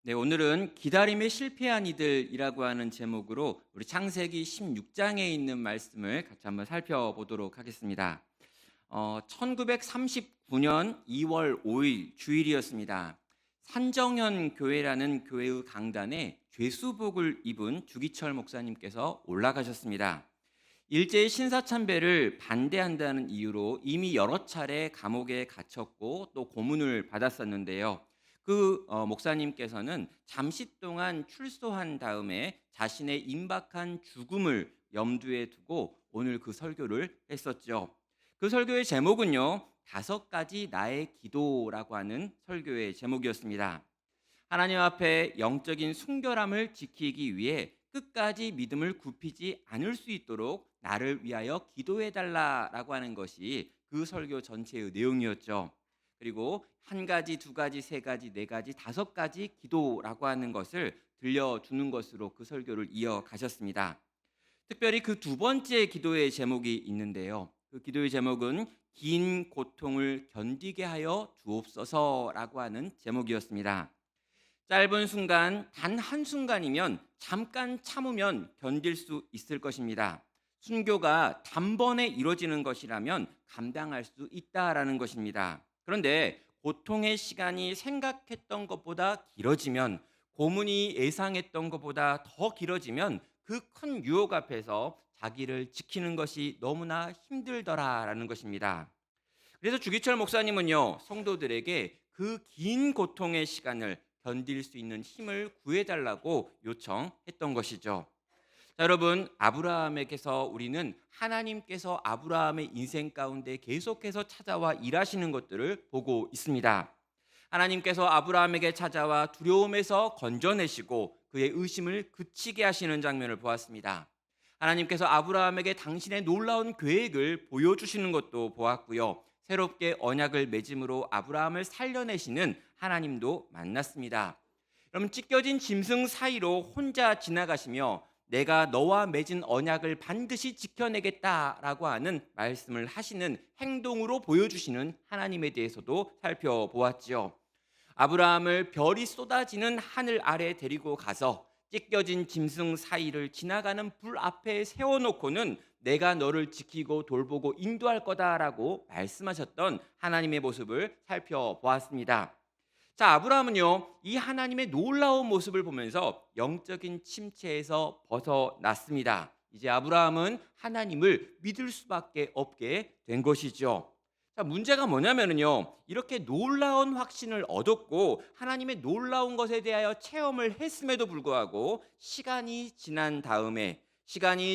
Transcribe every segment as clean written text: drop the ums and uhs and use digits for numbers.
네, 오늘은 기다림에 실패한 이들이라고 하는 제목으로 우리 창세기 16장에 있는 말씀을 같이 한번 살펴보도록 하겠습니다. 1939년 2월 5일 주일이었습니다. 산정현 교회라는 교회의 강단에 죄수복을 입은 주기철 목사님께서 올라가셨습니다. 일제의 신사참배를 반대한다는 이유로 이미 여러 차례 감옥에 갇혔고 또 고문을 받았었는데요. 목사님께서는 잠시 동안 출소한 다음에 자신의 임박한 죽음을 염두에 두고 오늘 그 설교를 했었죠. 그 설교의 제목은요, 5가지 나의 기도라고 하는 설교의 제목이었습니다. 하나님 앞에 영적인 순결함을 지키기 위해 끝까지 믿음을 굽히지 않을 수 있도록 나를 위하여 기도해 달라라고 하는 것이 그 설교 전체의 내용이었죠. 그리고 한 가지, 두 가지, 세 가지, 네 가지, 5가지 기도라고 하는 것을 들려주는 것으로 그 설교를 이어가셨습니다. 특별히 그 두 번째 기도의 제목이 있는데요. 그 기도의 제목은 긴 고통을 견디게 하여 주옵소서라고 하는 제목이었습니다. 짧은 순간, 단 한순간이면 잠깐 참으면 견딜 수 있을 것입니다. 순교가 단번에 이루어지는 것이라면 감당할 수 있다라는 것입니다. 그런데 고통의 시간이 생각했던 것보다 길어지면, 고문이 예상했던 것보다 더 길어지면 그 큰 유혹 앞에서 자기를 지키는 것이 너무나 힘들더라라는 것입니다. 그래서 주기철 목사님은요, 성도들에게 그 긴 고통의 시간을 견딜 수 있는 힘을 구해달라고 요청했던 것이죠. 자, 여러분, 아브라함에게서 우리는 하나님께서 아브라함의 인생 가운데 계속해서 찾아와 일하시는 것들을 보고 있습니다. 하나님께서 아브라함에게 찾아와 두려움에서 건져내시고 그의 의심을 그치게 하시는 장면을 보았습니다. 하나님께서 아브라함에게 당신의 놀라운 계획을 보여주시는 것도 보았고요. 새롭게 언약을 맺음으로 아브라함을 살려내시는 하나님도 만났습니다. 여러분, 찢겨진 짐승 사이로 혼자 지나가시며 내가 너와 맺은 언약을 반드시 지켜내겠다라고 하는 말씀을 하시는 행동으로 보여주시는 하나님에 대해서도 살펴보았지요. 아브라함을 별이 쏟아지는 하늘 아래 데리고 가서 찢겨진 짐승 사이를 지나가는 불 앞에 세워놓고는 내가 너를 지키고 돌보고 인도할 거다라고 말씀하셨던 하나님의 모습을 살펴보았습니다. 자, 아브라함은요, 이 하나님의 놀라운 모습을 보면서 영적인 침체에서 벗어났습니다. 이제 아브라함은 하나님을 믿을 수밖에 없게 된 것이죠. 자, 문제가 뭐냐면요, 이렇게 놀라운 확신을 얻었고 하나님의 놀라운 것에 대하여 체험을 했음에도 불구하고 시간이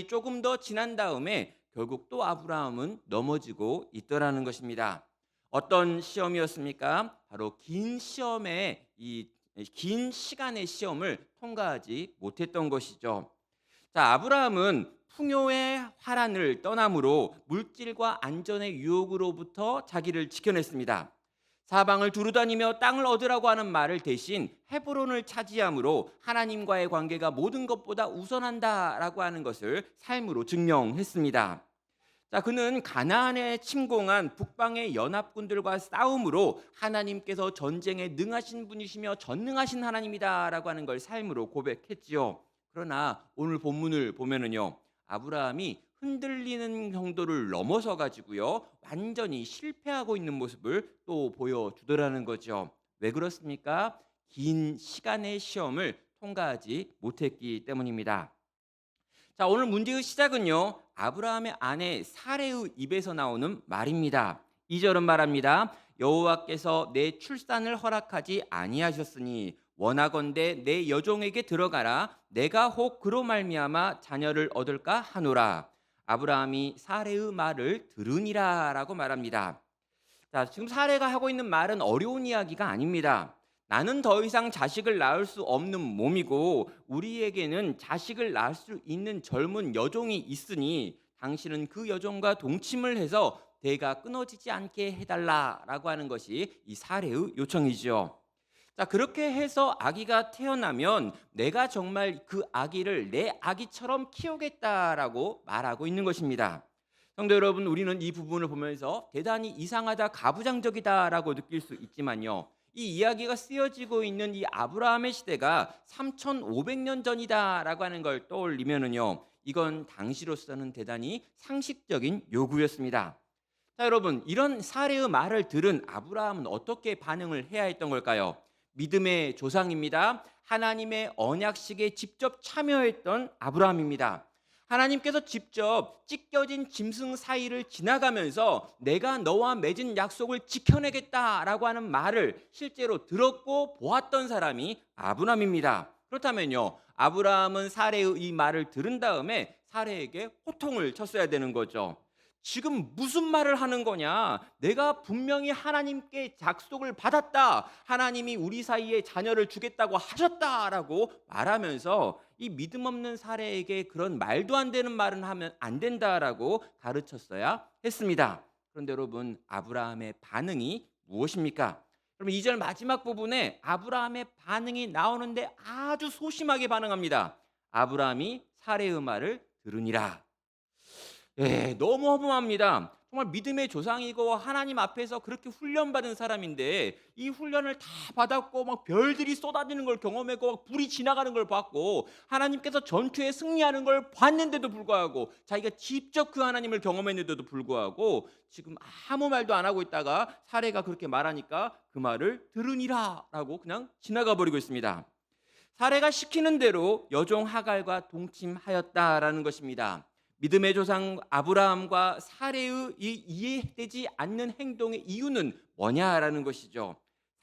조금 더 지난 다음에 결국 또 아브라함은 넘어지고 있더라는 것입니다. 어떤 시험이었습니까? 바로 긴 시간의 시험을 통과하지 못했던 것이죠. 자, 아브라함은 풍요의 화란을 떠남으로 물질과 안전의 유혹으로부터 자기를 지켜냈습니다. 사방을 두루다니며 땅을 얻으라고 하는 말을 대신 헤브론을 차지함으로 하나님과의 관계가 모든 것보다 우선한다라고 하는 것을 삶으로 증명했습니다. 자, 그는 가나안에 침공한 북방의 연합군들과 싸움으로 하나님께서 전쟁에 능하신 분이시며 전능하신 하나님이다라고 하는 걸 삶으로 고백했지요. 그러나 오늘 본문을 보면은요, 아브라함이 흔들리는 정도를 넘어서 가지고요, 완전히 실패하고 있는 모습을 또 보여주더라는 거죠. 왜 그렇습니까? 긴 시간의 시험을 통과하지 못했기 때문입니다. 자, 오늘 문제의 시작은요, 아브라함의 아내 사레의 입에서 나오는 말입니다. 2절은 말합니다. 여호와께서 내 출산을 허락하지 아니하셨으니 원하건대 내 여종에게 들어가라. 내가 혹 그로 말미암아 자녀를 얻을까 하노라. 아브라함이 사레의 말을 들으니라라고 말합니다. 자, 지금 사례가 하고 있는 말은 어려운 이야기가 아닙니다. 나는 더 이상 자식을 낳을 수 없는 몸이고 우리에게는 자식을 낳을 수 있는 젊은 여종이 있으니 당신은 그 여종과 동침을 해서 대가 끊어지지 않게 해달라라고 하는 것이 이 사례의 요청이죠. 자, 그렇게 해서 아기가 태어나면 내가 정말 그 아기를 내 아기처럼 키우겠다라고 말하고 있는 것입니다. 성도 여러분, 우리는 이 부분을 보면서 대단히 이상하다, 가부장적이다라고 느낄 수 있지만요, 이 이야기가 쓰여지고 있는 이 아브라함의 시대가 3,500년 전이다라고 하는 걸 떠올리면은요, 이건 당시로서는 대단히 상식적인 요구였습니다. 자, 여러분, 이런 사례의 말을 들은 아브라함은 어떻게 반응을 해야 했던 걸까요? 믿음의 조상입니다. 하나님의 언약식에 직접 참여했던 아브라함입니다. 하나님께서 직접 찢겨진 짐승 사이를 지나가면서 내가 너와 맺은 약속을 지켜내겠다라고 하는 말을 실제로 들었고 보았던 사람이 아브라함입니다. 그렇다면요, 아브라함은 사례의 이 말을 들은 다음에 사례에게 호통을 쳤어야 되는 거죠. 지금 무슨 말을 하는 거냐? 내가 분명히 하나님께 약속을 받았다. 하나님이 우리 사이에 자녀를 주겠다고 하셨다라고 말하면서 이 믿음 없는 사례에게 그런 말도 안 되는 말은 하면 안 된다라고 가르쳤어야 했습니다. 그런데 여러분, 아브라함의 반응이 무엇입니까? 그럼 2절 마지막 부분에 아브라함의 반응이 나오는데 아주 소심하게 반응합니다. 아브라함이 사례의 말을 들으니라. 예, 너무 허무합니다. 정말 믿음의 조상이고 하나님 앞에서 그렇게 훈련받은 사람인데 이 훈련을 다 받았고 막 별들이 쏟아지는 걸 경험했고 막 불이 지나가는 걸 봤고 하나님께서 전투에 승리하는 걸 봤는데도 불구하고 자기가 직접 그 하나님을 경험했는데도 불구하고 지금 아무 말도 안 하고 있다가 사례가 그렇게 말하니까 그 말을 들으니라라고 그냥 지나가 버리고 있습니다. 사례가 시키는 대로 여종 하갈과 동침하였다라는 것입니다. 믿음의 조상 아브라함과 사례의 이 이해되지 않는 행동의 이유는 뭐냐라는 것이죠.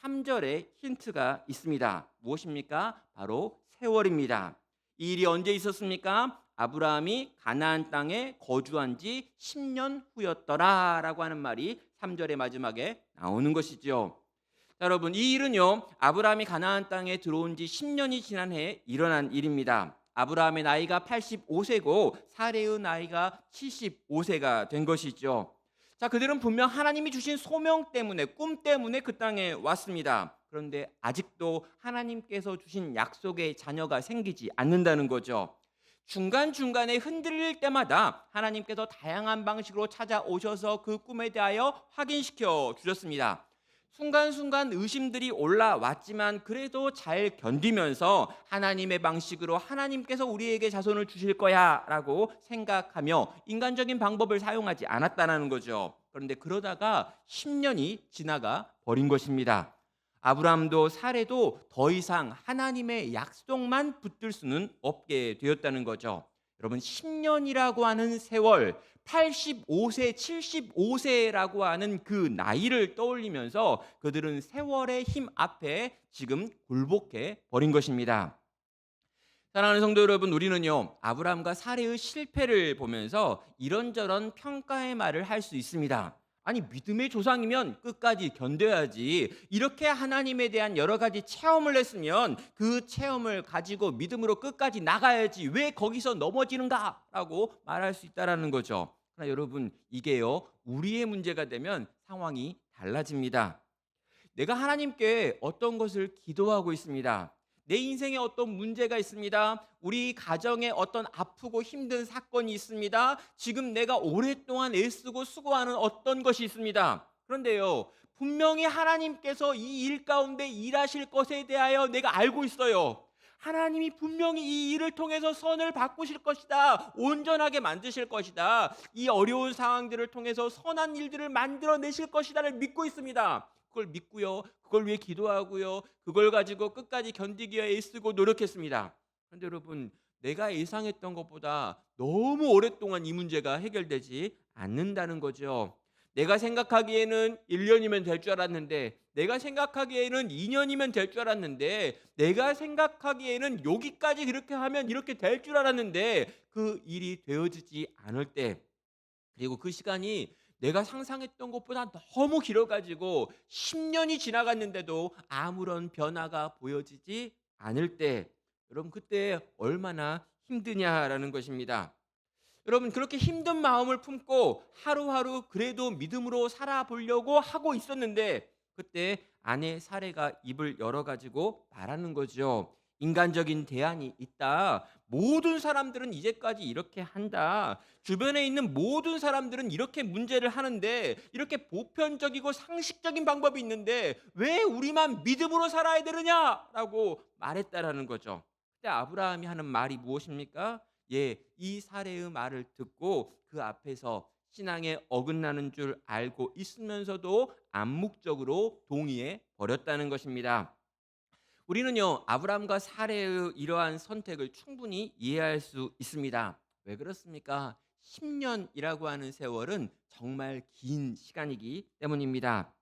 3절에 힌트가 있습니다. 무엇입니까? 바로 세월입니다. 이 일이 언제 있었습니까? 아브라함이 가나안 땅에 거주한 지 10년 후였더라라고 하는 말이 3절의 마지막에 나오는 것이죠. 자, 여러분, 이 일은요, 아브라함이 가나안 땅에 들어온 지 10년이 지난 해에 일어난 일입니다. 아브라함의 나이가 85세고 사레의 나이가 75세가 된 것이죠. 자, 그들은 분명 하나님이 주신 소명 때문에, 꿈 때문에 그 땅에 왔습니다. 그런데 아직도 하나님께서 주신 약속의 자녀가 생기지 않는다는 거죠. 중간중간에 흔들릴 때마다 하나님께서 다양한 방식으로 찾아오셔서 그 꿈에 대하여 확인시켜 주셨습니다. 순간순간 의심들이 올라왔지만 그래도 잘 견디면서 하나님의 방식으로 하나님께서 우리에게 자손을 주실 거야 라고 생각하며 인간적인 방법을 사용하지 않았다는 거죠. 그런데 그러다가 10년이 지나가 버린 것입니다. 아브라함도 사례도 더 이상 하나님의 약속만 붙들 수는 없게 되었다는 거죠. 여러분, 10년이라고 하는 세월, 85세, 75세라고 하는 그 나이를 떠올리면서 그들은 세월의 힘 앞에 지금 굴복해 버린 것입니다. 사랑하는 성도 여러분, 우리는요, 아브라함과 사례의 실패를 보면서 이런저런 평가의 말을 할 수 있습니다. 아니, 믿음의 조상이면 끝까지 견뎌야지. 이렇게 하나님에 대한 여러 가지 체험을 했으면 그 체험을 가지고 믿음으로 끝까지 나가야지. 왜 거기서 넘어지는가? 라고 말할 수 있다는 거죠. 그러나 여러분, 이게요, 우리의 문제가 되면 상황이 달라집니다. 내가 하나님께 어떤 것을 기도하고 있습니다. 내 인생에 어떤 문제가 있습니다. 우리 가정에 어떤 아프고 힘든 사건이 있습니다. 지금 내가 오랫동안 애쓰고 수고하는 어떤 것이 있습니다. 그런데요, 분명히 하나님께서 이 일 가운데 일하실 것에 대하여 내가 알고 있어요. 하나님이 분명히 이 일을 통해서 선을 바꾸실 것이다. 온전하게 만드실 것이다. 이 어려운 상황들을 통해서 선한 일들을 만들어내실 것이다를 믿고 있습니다. 그걸 믿고요. 그걸 위해 기도하고요. 그걸 가지고 끝까지 견디기 위해 애쓰고 노력했습니다. 그런데 여러분, 내가 예상했던 것보다 너무 오랫동안 이 문제가 해결되지 않는다는 거죠. 내가 생각하기에는 1년이면 될 줄 알았는데, 내가 생각하기에는 2년이면 될 줄 알았는데, 내가 생각하기에는 여기까지 그렇게 하면 이렇게 될 줄 알았는데 그 일이 되어지지 않을 때, 그리고 그 시간이 내가 상상했던 것보다 너무 길어가지고 10년이 지나갔는데도 아무런 변화가 보여지지 않을 때, 여러분, 그때 얼마나 힘드냐라는 것입니다. 여러분, 그렇게 힘든 마음을 품고 하루하루 그래도 믿음으로 살아보려고 하고 있었는데 그때 아내 사례가 입을 열어가지고 말하는 거죠. 인간적인 대안이 있다. 모든 사람들은 이제까지 이렇게 한다. 주변에 있는 모든 사람들은 이렇게 문제를 하는데 이렇게 보편적이고 상식적인 방법이 있는데 왜 우리만 믿음으로 살아야 되느냐라고 말했다라는 거죠. 그때 아브라함이 하는 말이 무엇입니까? 예, 이 사례의 말을 듣고 그 앞에서 신앙에 어긋나는 줄 알고 있으면서도 암묵적으로 동의해 버렸다는 것입니다. 우리는요, 아브라함과 사레의 이러한 선택을 충분히 이해할 수 있습니다. 왜 그렇습니까? 10년이라고 하는 세월은 정말 긴 시간이기 때문입니다.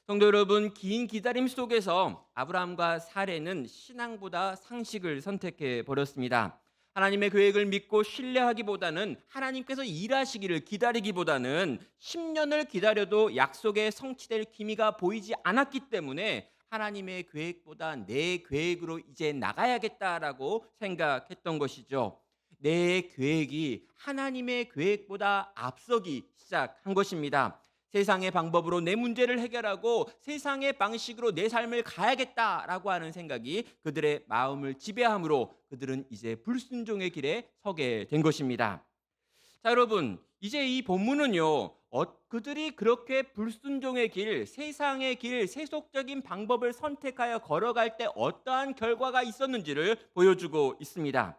성도 여러분, 긴 기다림 속에서 아브라함과 사레는 신앙보다 상식을 선택해 버렸습니다. 하나님의 계획을 믿고 신뢰하기보다는 하나님께서 일하시기를 기다리기보다는 10년을 기다려도 약속의 성취될 기미가 보이지 않았기 때문에 하나님의 계획보다 내 계획으로 이제 나가야겠다라고 생각했던 것이죠. 내 계획이 하나님의 계획보다 앞서기 시작한 것입니다. 세상의 방법으로 내 문제를 해결하고 세상의 방식으로 내 삶을 가야겠다라고 하는 생각이 그들의 마음을 지배함으로 그들은 이제 불순종의 길에 서게 된 것입니다. 자, 여러분, 이제 이 본문은요, 그들이 그렇게 불순종의 길, 세상의 길, 세속적인 방법을 선택하여 걸어갈 때 어떠한 결과가 있었는지를 보여주고 있습니다.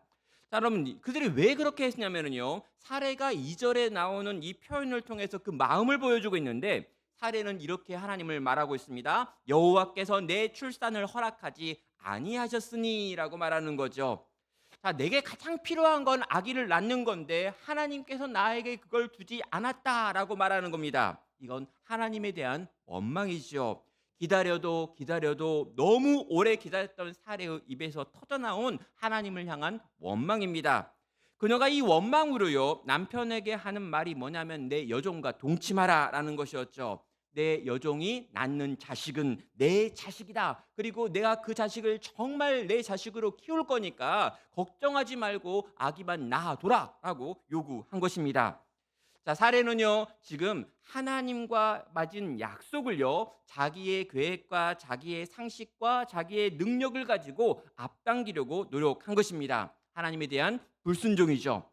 자, 여러분, 그들이 왜 그렇게 했냐면요, 사례가 2절에 나오는 이 표현을 통해서 그 마음을 보여주고 있는데, 사례는 이렇게 하나님을 말하고 있습니다. 여호와께서 내 출산을 허락하지 아니하셨으니라고 말하는 거죠. 자, 내게 가장 필요한 건 아기를 낳는 건데 하나님께서 나에게 그걸 두지 않았다라고 말하는 겁니다. 이건 하나님에 대한 원망이죠. 기다려도 기다려도 너무 오래 기다렸던 사례의 입에서 터져나온 하나님을 향한 원망입니다. 그녀가 이 원망으로요, 남편에게 하는 말이 뭐냐면 내 여종과 동침하라라는 것이었죠. 내 여종이 낳는 자식은 내 자식이다. 그리고 내가 그 자식을 정말 내 자식으로 키울 거니까 걱정하지 말고 아기만 낳아둬라라고 요구한 것입니다. 자, 사례는요, 지금 하나님과 맺은 약속을요, 자기의 계획과 자기의 상식과 자기의 능력을 가지고 앞당기려고 노력한 것입니다. 하나님에 대한 불순종이죠.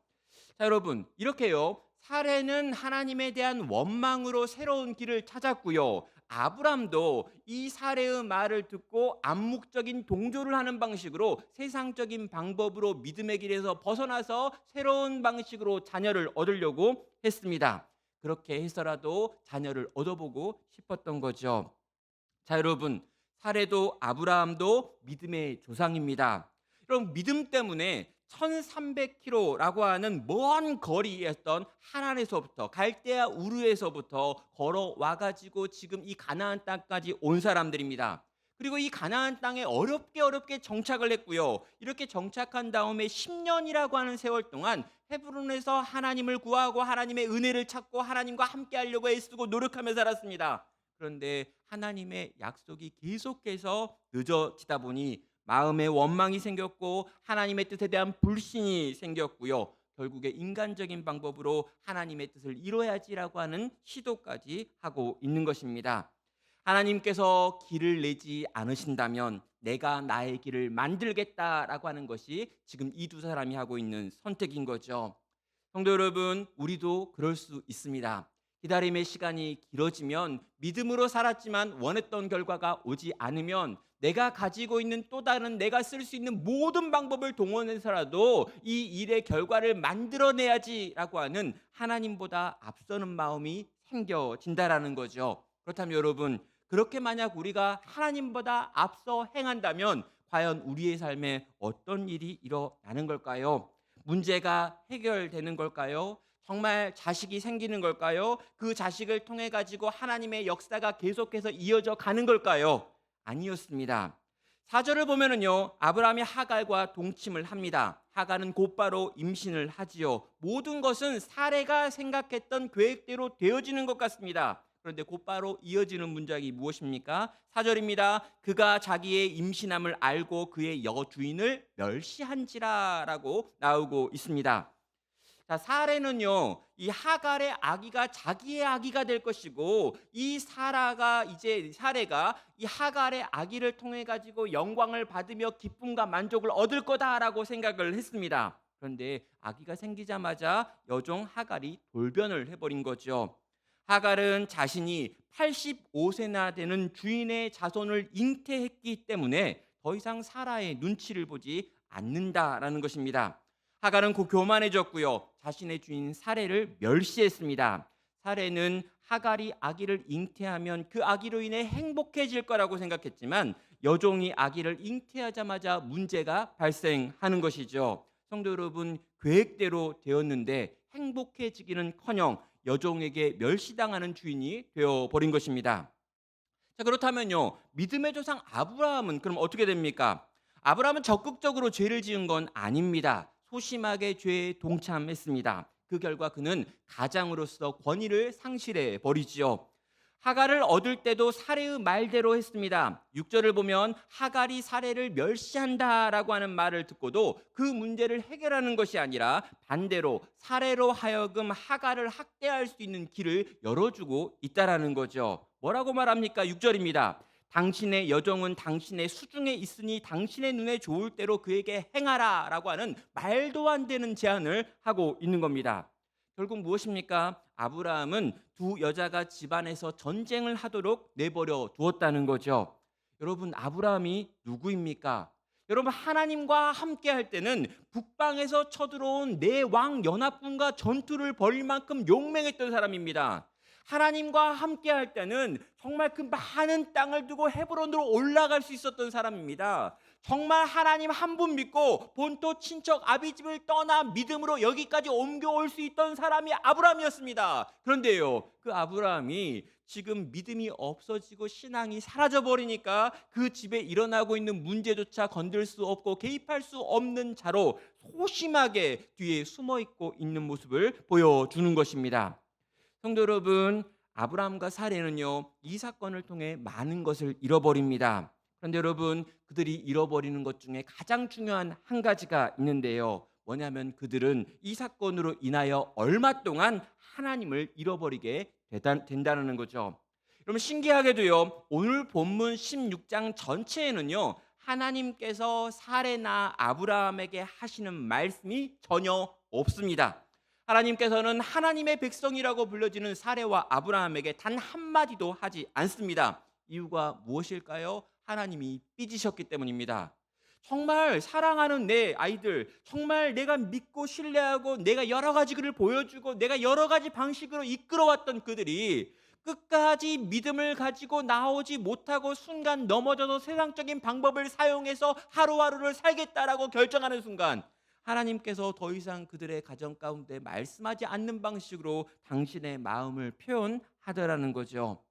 자, 여러분, 이렇게요, 사례는 하나님에 대한 원망으로 새로운 길을 찾았고요. 아브람도 이 사례의 말을 듣고 암묵적인 동조를 하는 방식으로 세상적인 방법으로 믿음의 길에서 벗어나서 새로운 방식으로 자녀를 얻으려고 했습니다. 그렇게 해서라도 자녀를 얻어보고 싶었던 거죠. 자, 여러분, 사례도 아브라함도 믿음의 조상입니다. 여러분, 믿음 때문에 1300km라고 하는 먼 거리였던 하란에서부터 갈대아 우르에서부터 걸어와 가지고 지금 이 가나안 땅까지 온 사람들입니다. 그리고 이 가나안 땅에 어렵게 정착을 했고요. 이렇게 정착한 다음에 10년이라고 하는 세월 동안 헤브론에서 하나님을 구하고 하나님의 은혜를 찾고 하나님과 함께 하려고 애쓰고 노력하며 살았습니다. 그런데 하나님의 약속이 계속해서 늦어지다 보니 마음에 원망이 생겼고 하나님의 뜻에 대한 불신이 생겼고요. 결국에 인간적인 방법으로 하나님의 뜻을 이뤄야지라고 하는 시도까지 하고 있는 것입니다. 하나님께서 길을 내지 않으신다면 내가 나의 길을 만들겠다라고 하는 것이 지금 이 두 사람이 하고 있는 선택인 거죠. 성도 여러분, 우리도 그럴 수 있습니다. 기다림의 시간이 길어지면 믿음으로 살았지만 원했던 결과가 오지 않으면 내가 가지고 있는 또 다른 내가 쓸 수 있는 모든 방법을 동원해서라도 이 일의 결과를 만들어내야지라고 하는 하나님보다 앞서는 마음이 생겨진다라는 거죠. 그렇다면 여러분, 그렇게 만약 우리가 하나님보다 앞서 행한다면 과연 우리의 삶에 어떤 일이 일어나는 걸까요? 문제가 해결되는 걸까요? 정말 자식이 생기는 걸까요? 그 자식을 통해 가지고 하나님의 역사가 계속해서 이어져 가는 걸까요? 아니었습니다. 4절을 보면은요, 아브라함이 하갈과 동침을 합니다. 하갈은 곧바로 임신을 하지요. 모든 것은 사례가 생각했던 계획대로 되어지는 것 같습니다. 그런데 곧바로 이어지는 문장이 무엇입니까? 4절입니다. 그가 자기의 임신함을 알고 그의 여주인을 멸시한지라라고 나오고 있습니다. 자, 사례는요, 이 하갈의 아기가 자기의 아기가 될 것이고, 이 사례가 이 하갈의 아기를 통해 가지고 영광을 받으며 기쁨과 만족을 얻을 거다라고 생각을 했습니다. 그런데 아기가 생기자마자 여종 하갈이 돌변을 해버린 거죠. 하갈은 자신이 85세나 되는 주인의 자손을 잉태했기 때문에 더 이상 사라의 눈치를 보지 않는다라는 것입니다. 하갈은 곧 교만해졌고요. 자신의 주인 사레를 멸시했습니다. 사레는 하갈이 아기를 잉태하면 그 아기로 인해 행복해질 거라고 생각했지만 여종이 아기를 잉태하자마자 문제가 발생하는 것이죠. 성도 여러분, 계획대로 되었는데 행복해지기는커녕 여종에게 멸시당하는 주인이 되어버린 것입니다. 자, 그렇다면요, 믿음의 조상 아브라함은 그럼 어떻게 됩니까? 아브라함은 적극적으로 죄를 지은 건 아닙니다. 소심하게 죄에 동참했습니다. 그 결과 그는 가장으로서 권위를 상실해 버리지요. 하갈을 얻을 때도 사례의 말대로 했습니다. 6절을 보면 하갈이 사례를 멸시한다라고 하는 말을 듣고도 그 문제를 해결하는 것이 아니라 반대로 사례로 하여금 하갈을 학대할 수 있는 길을 열어주고 있다라는 거죠. 뭐라고 말합니까? 6절입니다. 당신의 여종은 당신의 수중에 있으니 당신의 눈에 좋을 대로 그에게 행하라 라고 하는 말도 안 되는 제안을 하고 있는 겁니다. 결국 무엇입니까? 아브라함은 두 여자가 집안에서 전쟁을 하도록 내버려 두었다는 거죠. 여러분, 아브라함이 누구입니까? 여러분, 하나님과 함께 할 때는 북방에서 쳐들어온 네 왕 연합군과 전투를 벌일 만큼 용맹했던 사람입니다. 하나님과 함께 할 때는 정말 그 많은 땅을 두고 헤브론으로 올라갈 수 있었던 사람입니다. 정말 하나님 한 분 믿고 본토 친척 아비집을 떠나 믿음으로 여기까지 옮겨올 수 있던 사람이 아브라함이었습니다. 그런데요, 그 아브라함이 지금 믿음이 없어지고 신앙이 사라져 버리니까 그 집에 일어나고 있는 문제조차 건들 수 없고 개입할 수 없는 자로 소심하게 뒤에 숨어 있고 있는 모습을 보여주는 것입니다. 성도 여러분, 아브라함과 사례는요, 이 사건을 통해 많은 것을 잃어버립니다. 그런데 여러분, 그들이 잃어버리는 것 중에 가장 중요한 한 가지가 있는데요. 뭐냐면 그들은 이 사건으로 인하여 얼마 동안 하나님을 잃어버리게 된다는 거죠. 여러분, 신기하게도요, 오늘 본문 16장 전체에는요, 하나님께서 사례나 아브라함에게 하시는 말씀이 전혀 없습니다. 하나님께서는 하나님의 백성이라고 불려지는 사레와 아브라함에게 단 한마디도 하지 않습니다. 이유가 무엇일까요? 하나님이 삐지셨기 때문입니다. 정말 사랑하는 내 아이들, 정말 내가 믿고 신뢰하고 내가 여러 가지 글을 보여주고 내가 여러 가지 방식으로 이끌어왔던 그들이 끝까지 믿음을 가지고 나오지 못하고 순간 넘어져서 세상적인 방법을 사용해서 하루하루를 살겠다라고 결정하는 순간 하나님께서 더 이상 그들의 가정 가운데 말씀하지 않는 방식으로 당신의 마음을 표현하더라는 거죠.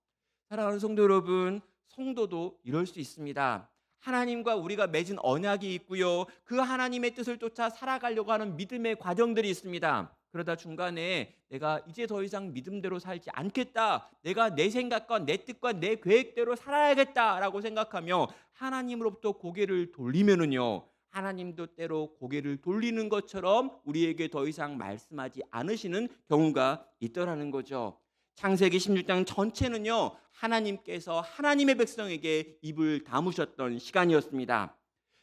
사랑하는 성도 여러분, 성도도 이럴 수 있습니다. 하나님과 우리가 맺은 언약이 있고요. 그 하나님의 뜻을 쫓아 살아가려고 하는 믿음의 과정들이 있습니다. 그러다 중간에 내가 이제 더 이상 믿음대로 살지 않겠다. 내가 내 생각과 내 뜻과 내 계획대로 살아야겠다라고 생각하며 하나님으로부터 고개를 돌리면은요. 하나님도 때로 고개를 돌리는 것처럼 우리에게 더 이상 말씀하지 않으시는 경우가 있더라는 거죠. 창세기 16장 전체는요, 하나님께서 하나님의 백성에게 입을 다무셨던 시간이었습니다.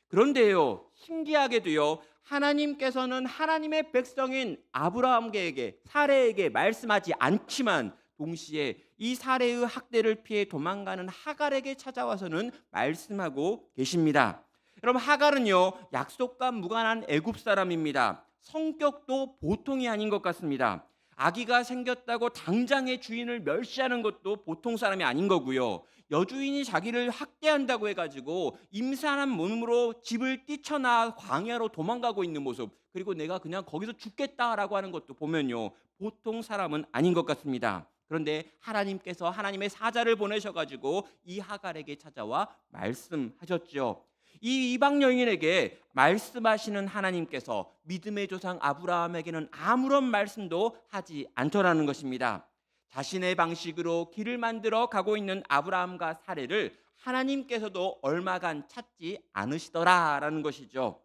그런데요, 신기하게도요, 하나님께서는 하나님의 백성인 아브라함에게, 사레에게 말씀하지 않지만 동시에 이 사레의 학대를 피해 도망가는 하갈에게 찾아와서는 말씀하고 계십니다. 여러분, 하갈은요, 약속과 무관한 애굽 사람입니다. 성격도 보통이 아닌 것 같습니다. 아기가 생겼다고 당장의 주인을 멸시하는 것도 보통 사람이 아닌 거고요. 여주인이 자기를 학대한다고 해가지고 임산한 몸으로 집을 뛰쳐나 광야로 도망가고 있는 모습, 그리고 내가 그냥 거기서 죽겠다라고 하는 것도 보면요, 보통 사람은 아닌 것 같습니다. 그런데 하나님께서 하나님의 사자를 보내셔가지고 이 하갈에게 찾아와 말씀하셨죠. 이 이방 여인에게 말씀하시는 하나님께서 믿음의 조상 아브라함에게는 아무런 말씀도 하지 않더라는 것입니다. 자신의 방식으로 길을 만들어 가고 있는 아브라함과 사레를 하나님께서도 얼마간 찾지 않으시더라라는 것이죠.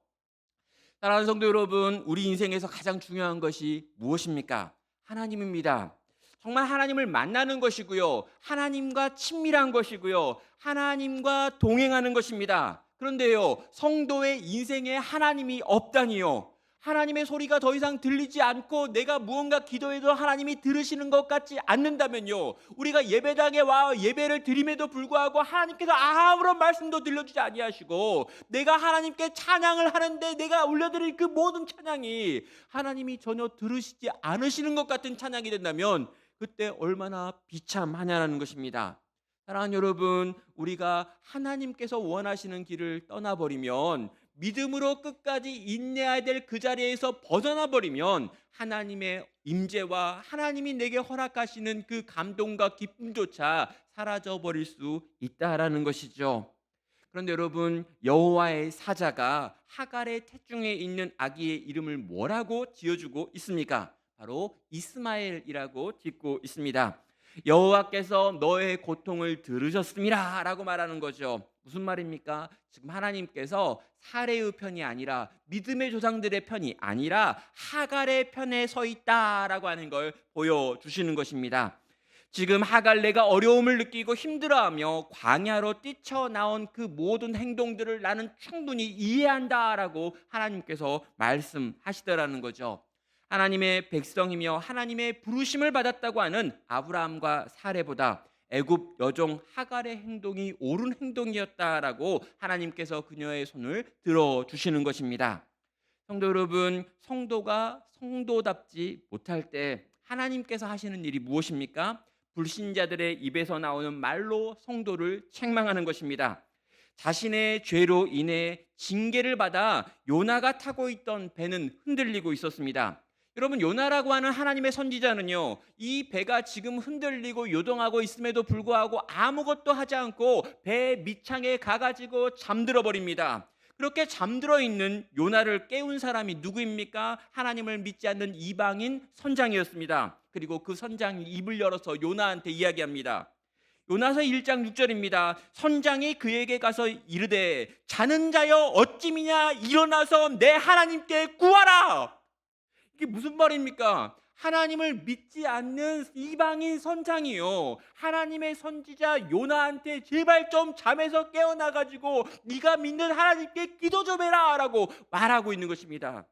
사랑하는 성도 여러분, 우리 인생에서 가장 중요한 것이 무엇입니까? 하나님입니다. 정말 하나님을 만나는 것이고요. 하나님과 친밀한 것이고요. 하나님과 동행하는 것입니다. 그런데요, 성도의 인생에 하나님이 없다니요. 하나님의 소리가 더 이상 들리지 않고 내가 무언가 기도해도 하나님이 들으시는 것 같지 않는다면요, 우리가 예배당에 와 예배를 드림에도 불구하고 하나님께서 아무런 말씀도 들려주지 아니하시고, 내가 하나님께 찬양을 하는데 내가 올려드릴 그 모든 찬양이 하나님이 전혀 들으시지 않으시는 것 같은 찬양이 된다면 그때 얼마나 비참하냐라는 것입니다. 사랑하는 여러분, 우리가 하나님께서 원하시는 길을 떠나버리면, 믿음으로 끝까지 인내해야 될 그 자리에서 벗어나 버리면 하나님의 임재와 하나님이 내게 허락하시는 그 감동과 기쁨조차 사라져 버릴 수 있다라는 것이죠. 그런데 여러분, 여호와의 사자가 하갈의 태중에 있는 아기의 이름을 뭐라고 지어주고 있습니까? 바로 이스마엘이라고 짓고 있습니다. 여호와께서 너의 고통을 들으셨습니다 라고 말하는 거죠. 무슨 말입니까? 지금 하나님께서 사레의 편이 아니라, 믿음의 조상들의 편이 아니라 하갈의 편에 서 있다라고 하는 걸 보여주시는 것입니다. 지금 하갈, 내가 어려움을 느끼고 힘들어하며 광야로 뛰쳐나온 그 모든 행동들을 나는 충분히 이해한다라고 하나님께서 말씀하시더라는 거죠. 하나님의 백성이며 하나님의 부르심을 받았다고 하는 아브라함과 사레보다 애굽 여종 하갈의 행동이 옳은 행동이었다라고 하나님께서 그녀의 손을 들어주시는 것입니다. 성도 여러분, 성도가 성도답지 못할 때 하나님께서 하시는 일이 무엇입니까? 불신자들의 입에서 나오는 말로 성도를 책망하는 것입니다. 자신의 죄로 인해 징계를 받아 요나가 타고 있던 배는 흔들리고 있었습니다. 여러분, 요나라고 하는 하나님의 선지자는요, 이 배가 지금 흔들리고 요동하고 있음에도 불구하고 아무것도 하지 않고 배 밑창에 가가지고 잠들어 버립니다. 그렇게 잠들어 있는 요나를 깨운 사람이 누구입니까? 하나님을 믿지 않는 이방인 선장이었습니다. 그리고 그 선장이 입을 열어서 요나한테 이야기합니다. 요나서 1장 6절입니다. 선장이 그에게 가서 이르되 자는 자여 어찌미냐, 일어나서 내 하나님께 구하라. 이게 무슨 말입니까? 하나님을 믿지 않는 이방인 선장이요, 하나님의 선지자 요나한테 제발 좀 잠에서 깨어나가지고 네가 믿는 하나님께 기도 좀 해라 라고 말하고 있는 것입니다.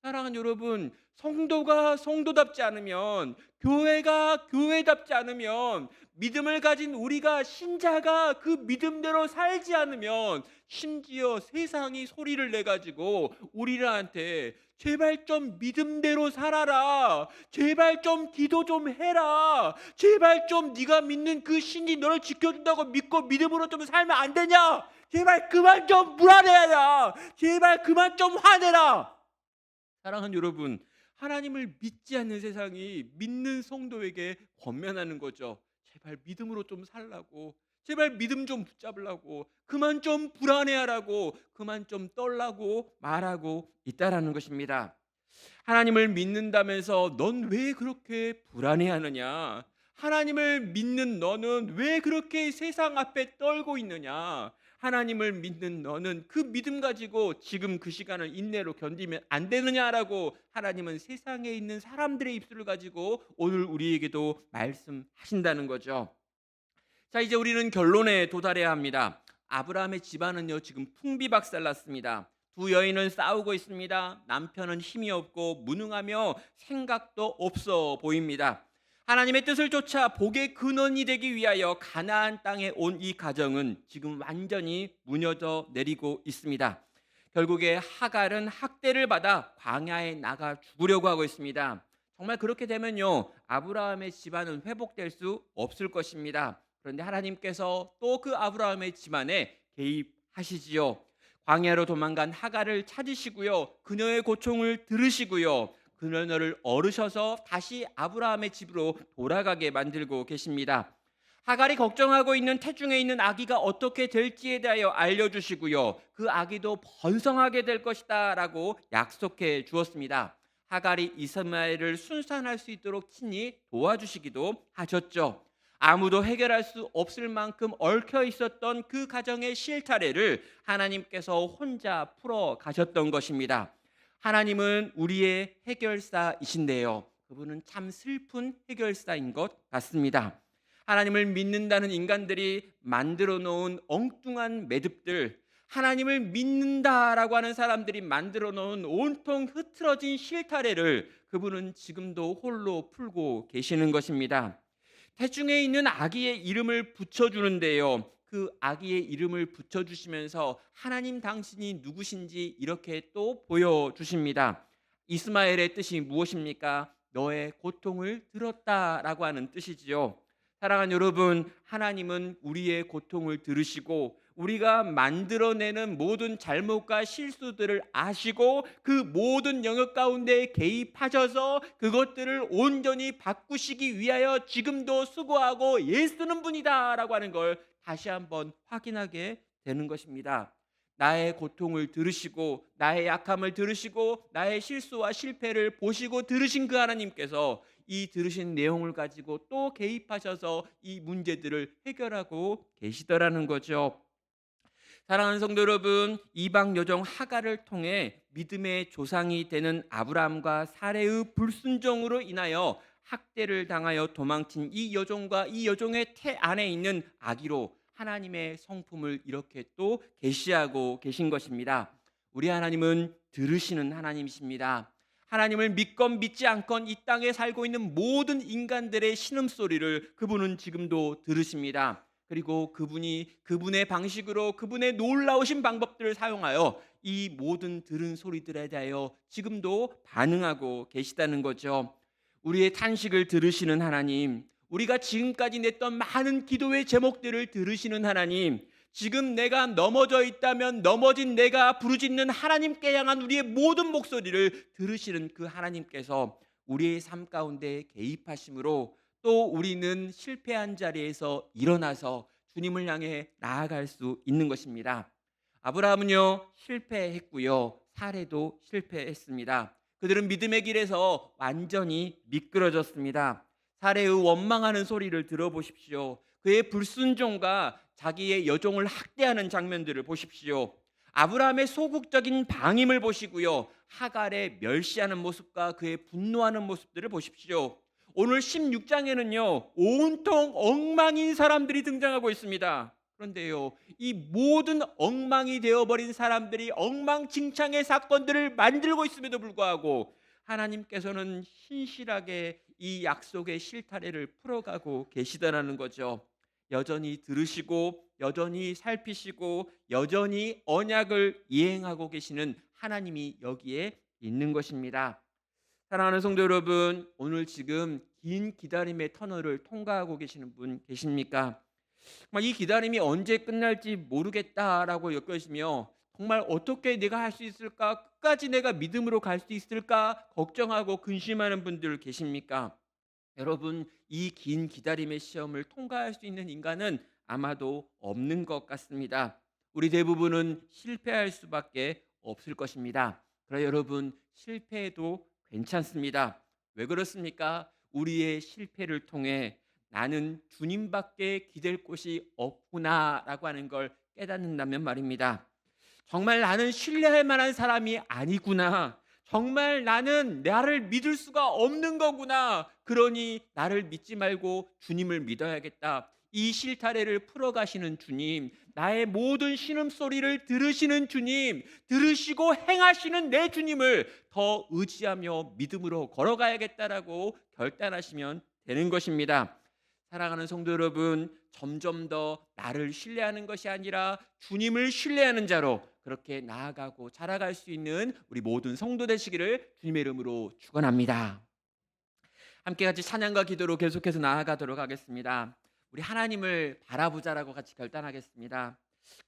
사랑하는 여러분, 성도가 성도답지 않으면, 교회가 교회답지 않으면, 믿음을 가진 우리가, 신자가 그 믿음대로 살지 않으면, 심지어 세상이 소리를 내가지고 우리한테 제발 좀 믿음대로 살아라, 제발 좀 기도 좀 해라, 제발 좀 네가 믿는 그 신이 너를 지켜준다고 믿고 믿음으로 좀 살면 안 되냐, 제발 그만 좀 불안해하라, 제발 그만 좀 화내라. 사랑하는 여러분, 하나님을 믿지 않는 세상이 믿는 성도에게 권면하는 거죠. 제발 믿음으로 좀 살라고, 제발 믿음 좀 붙잡으라고, 그만 좀 불안해하라고, 그만 좀 떨라고 말하고 있다라는 것입니다. 하나님을 믿는다면서 넌 왜 그렇게 불안해하느냐? 하나님을 믿는 너는 왜 그렇게 세상 앞에 떨고 있느냐? 하나님을 믿는 너는 그 믿음 가지고 지금 그 시간을 인내로 견디면 안 되느냐라고 하나님은 세상에 있는 사람들의 입술을 가지고 오늘 우리에게도 말씀하신다는 거죠. 자, 이제 우리는 결론에 도달해야 합니다. 아브라함의 집안은요, 지금 풍비박살났습니다. 두 여인은 싸우고 있습니다. 남편은 힘이 없고 무능하며 생각도 없어 보입니다. 하나님의 뜻을 쫓아 복의 근원이 되기 위하여 가나안 땅에 온 이 가정은 지금 완전히 무너져 내리고 있습니다. 결국에 하갈은 학대를 받아 광야에 나가 죽으려고 하고 있습니다. 정말 그렇게 되면요, 아브라함의 집안은 회복될 수 없을 것입니다. 그런데 하나님께서 또 그 아브라함의 집안에 개입하시지요. 광야로 도망간 하갈을 찾으시고요, 그녀의 고통을 들으시고요, 그녀를 어르셔서 다시 아브라함의 집으로 돌아가게 만들고 계십니다. 하갈이 걱정하고 있는 태중에 있는 아기가 어떻게 될지에 대하여 알려주시고요, 그 아기도 번성하게 될 것이다 라고 약속해 주었습니다. 하갈이 이스마엘을 순산할 수 있도록 친히 도와주시기도 하셨죠. 아무도 해결할 수 없을 만큼 얽혀 있었던 그 가정의 실타래를 하나님께서 혼자 풀어 가셨던 것입니다. 하나님은 우리의 해결사이신데요. 그분은 참 슬픈 해결사인 것 같습니다. 하나님을 믿는다는 인간들이 만들어 놓은 엉뚱한 매듭들, 하나님을 믿는다라고 하는 사람들이 만들어 놓은 온통 흐트러진 실타래를 그분은 지금도 홀로 풀고 계시는 것입니다. 태중에 있는 아기의 이름을 붙여주는데요. 그 아기의 이름을 붙여주시면서 하나님 당신이 누구신지 이렇게 또 보여주십니다. 이스마엘의 뜻이 무엇입니까? 너의 고통을 들었다라고 하는 뜻이지요. 사랑하는 여러분, 하나님은 우리의 고통을 들으시고 우리가 만들어내는 모든 잘못과 실수들을 아시고 그 모든 영역 가운데 개입하셔서 그것들을 온전히 바꾸시기 위하여 지금도 수고하고 애쓰는 분이다라고 하는 걸 다시 한번 확인하게 되는 것입니다. 나의 고통을 들으시고 나의 약함을 들으시고 나의 실수와 실패를 보시고 들으신 그 하나님께서 이 들으신 내용을 가지고 또 개입하셔서 이 문제들을 해결하고 계시더라는 거죠. 사랑하는 성도 여러분, 이방 여종 하갈을 통해 믿음의 조상이 되는 아브라함과 사레의 불순종으로 인하여 학대를 당하여 도망친 이 여종과 이 여종의 태 안에 있는 아기로 하나님의 성품을 이렇게 또 계시하고 계신 것입니다. 우리 하나님은 들으시는 하나님이십니다. 하나님을 믿건 믿지 않건 이 땅에 살고 있는 모든 인간들의 신음소리를 그분은 지금도 들으십니다. 그리고 그분이 그분의 방식으로 그분의 놀라우신 방법들을 사용하여 이 모든 들은 소리들에 대하여 지금도 반응하고 계시다는 거죠. 우리의 탄식을 들으시는 하나님, 우리가 지금까지 냈던 많은 기도의 제목들을 들으시는 하나님, 지금 내가 넘어져 있다면 넘어진 내가 부르짖는 하나님께 향한 우리의 모든 목소리를 들으시는 그 하나님께서 우리의 삶 가운데 개입하심으로 또 우리는 실패한 자리에서 일어나서 주님을 향해 나아갈 수 있는 것입니다. 아브라함은요 실패했고요, 사레도 실패했습니다. 그들은 믿음의 길에서 완전히 미끄러졌습니다. 사레의 원망하는 소리를 들어보십시오. 그의 불순종과 자기의 여종을 학대하는 장면들을 보십시오. 아브라함의 소극적인 방임을 보시고요, 하갈의 멸시하는 모습과 그의 분노하는 모습들을 보십시오. 오늘 16장에는요 온통 엉망인 사람들이 등장하고 있습니다. 그런데요, 이 모든 엉망이 되어버린 사람들이 엉망진창의 사건들을 만들고 있음에도 불구하고 하나님께서는 신실하게 이 약속의 실타래를 풀어가고 계시다는 거죠. 여전히 들으시고 여전히 살피시고 여전히 언약을 이행하고 계시는 하나님이 여기에 있는 것입니다. 사랑하는 성도 여러분, 오늘 지금 긴 기다림의 터널을 통과하고 계시는 분 계십니까? 정말 이 기다림이 언제 끝날지 모르겠다라고 여겨지며 정말 어떻게 내가 할 수 있을까? 끝까지 내가 믿음으로 갈 수 있을까? 걱정하고 근심하는 분들 계십니까? 여러분, 이 긴 기다림의 시험을 통과할 수 있는 인간은 아마도 없는 것 같습니다. 우리 대부분은 실패할 수밖에 없을 것입니다. 그러나 여러분, 실패해도 괜찮습니다. 왜 그렇습니까? 우리의 실패를 통해 나는 주님밖에 기댈 곳이 없구나라고 하는 걸 깨닫는다면 말입니다. 정말 나는 신뢰할 만한 사람이 아니구나. 정말 나는 나를 믿을 수가 없는 거구나. 그러니 나를 믿지 말고 주님을 믿어야겠다. 이 실타래를 풀어가시는 주님, 나의 모든 신음소리를 들으시는 주님, 들으시고 행하시는 내 주님을 더 의지하며 믿음으로 걸어가야겠다라고 결단하시면 되는 것입니다. 사랑하는 성도 여러분, 점점 더 나를 신뢰하는 것이 아니라 주님을 신뢰하는 자로 그렇게 나아가고 자라갈 수 있는 우리 모든 성도 되시기를 주님의 이름으로 축원합니다. 함께 같이 찬양과 기도로 계속해서 나아가도록 하겠습니다. 우리 하나님을 바라보자라고 같이 결단하겠습니다.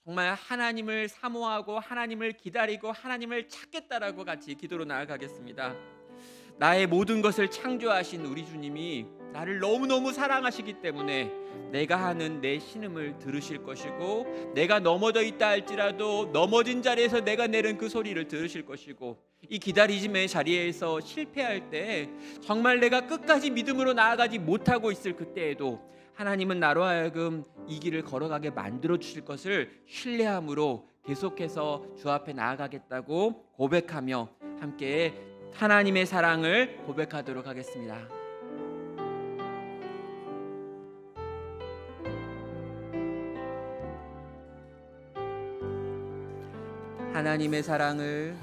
정말 하나님을 사모하고 하나님을 기다리고 하나님을 찾겠다라고 같이 기도로 나아가겠습니다. 나의 모든 것을 창조하신 우리 주님이 나를 너무너무 사랑하시기 때문에 내가 하는 내 신음을 들으실 것이고, 내가 넘어져 있다 할지라도 넘어진 자리에서 내가 내는 그 소리를 들으실 것이고, 이 기다리심의 자리에서 실패할 때 정말 내가 끝까지 믿음으로 나아가지 못하고 있을 그때에도 하나님은 나로 하여금 이 길을 걸어가게 만들어 주실 것을 신뢰함으로 계속해서 주 앞에 나아가겠다고 고백하며 함께 하나님의 사랑을 고백하도록 하겠습니다. 하나님의 사랑을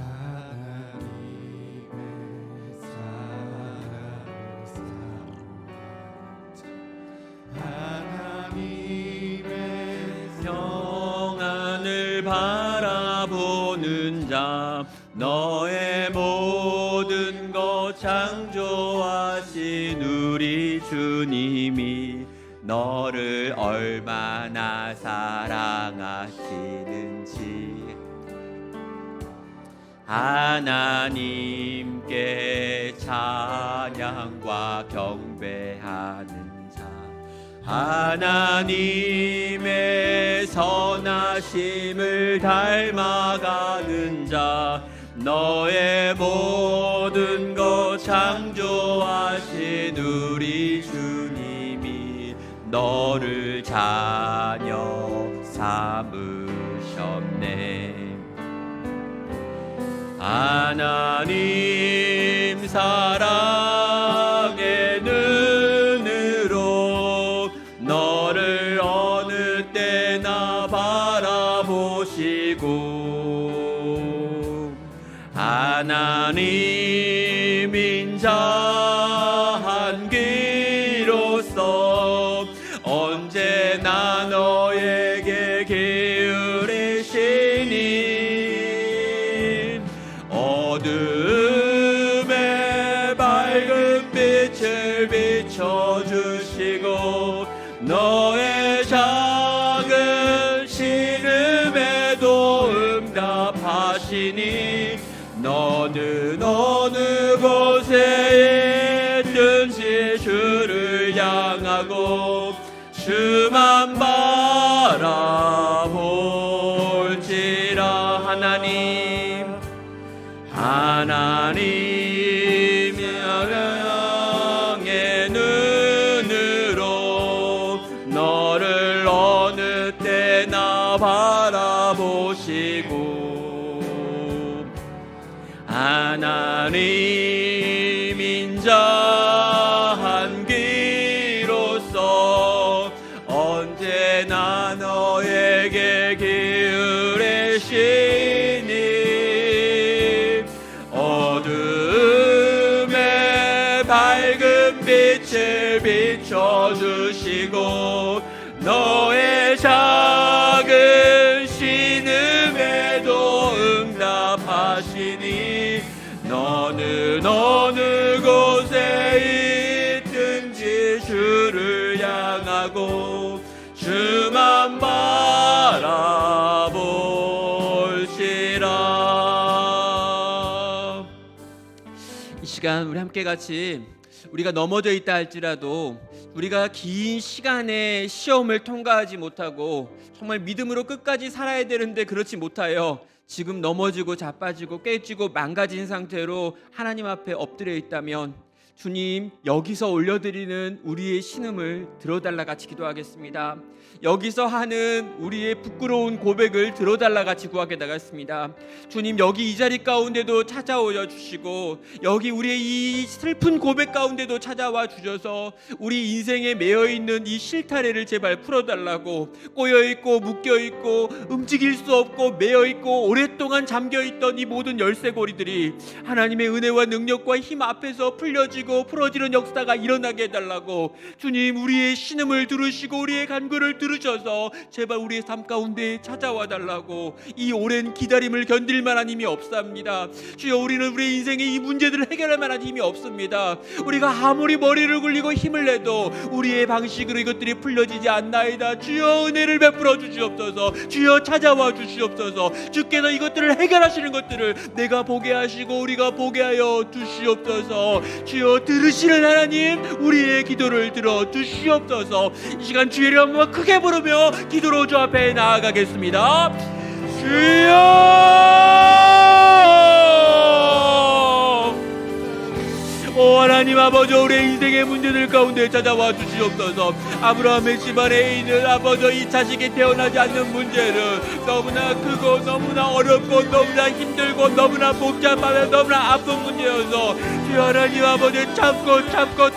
평안을 바라보는 자 너의 모든 것 창조하신 우리 주님이 너를 얼마나 사랑하시는지 하나님께 찬양과 경배하는 하나님의 선하심을 닮아가는 자 너의 모든 것 창조하신 우리 주님이 너를 자녀 삼으셨네. 하나님 사랑의 눈으로 너를 어느 때나 바라보시고 하나님 인자한 기로서 언제나 너에게 기울이시니 어둠에 밝은 빛을 비춰주시고 너의 작은 신음에도 응답하시니 너는 어느 곳에 있든지 주를 향하고 주만 바라볼지라. 하나님 영의 눈으로 너를 어느 때나 바라보시고 하나님 인자한 기로서 언제나 너에게 기울이시니 어둠에 밝은 빛을 비춰주시고 너의 작은 신음에도 응답하시니 너는 어느 곳에 있든지 주를 향하고 주만 바라볼지라. 이 시간 우리 함께 같이 우리가 넘어져 있다 할지라도 우리가 긴 시간의 시험을 통과하지 못하고 정말 믿음으로 끝까지 살아야 되는데 그렇지 못하여 지금 넘어지고 자빠지고 깨지고 망가진 상태로 하나님 앞에 엎드려 있다면 주님 여기서 올려드리는 우리의 신음을 들어달라 같이 기도하겠습니다. 여기서 하는 우리의 부끄러운 고백을 들어달라 같이 구하게 나갔습니다. 주님 여기 이 자리 가운데도 찾아오여 주시고 여기 우리의 이 슬픈 고백 가운데도 찾아와 주셔서 우리 인생에 매여있는 이 실타래를 제발 풀어달라고 꼬여있고 묶여있고 움직일 수 없고 매여있고 오랫동안 잠겨있던 이 모든 열쇠고리들이 하나님의 은혜와 능력과 힘 앞에서 풀려지고 풀어지는 역사가 일어나게 해달라고 주님 우리의 신음을 들으시고 우리의 간구를 들으셔서 제발 우리의 삶 가운데 찾아와 달라고 이 오랜 기다림을 견딜 만한 힘이 없사옵니다. 주여 우리는 우리의 인생의 이 문제들을 해결할 만한 힘이 없습니다. 우리가 아무리 머리를 굴리고 힘을 내도 우리의 방식으로 이것들이 풀려지지 않나이다. 주여 은혜를 베풀어 주시옵소서. 주여 찾아와 주시옵소서. 주께서 이것들을 해결하시는 것들을 내가 보게 하시고 우리가 보게 하여 주시옵소서. 주여 들으시는 하나님 우리의 기도를 들어 주시옵소서. 이 시간 주의 이름으로 크게 부르며 기도로 주 앞에 나아가겠습니다. 주여 오 하나님 아버지, 우리의 인생의 문제들 가운데 찾아와 주시옵소서. 아브라함의 집안에 있는 아버지 이 자식이 태어나지 않는 문제는 너무나 크고 너무나 어렵고 너무나 힘들고 너무나 복잡하며 너무나 아픈 문제여서 주여 하나님 아버지, 참고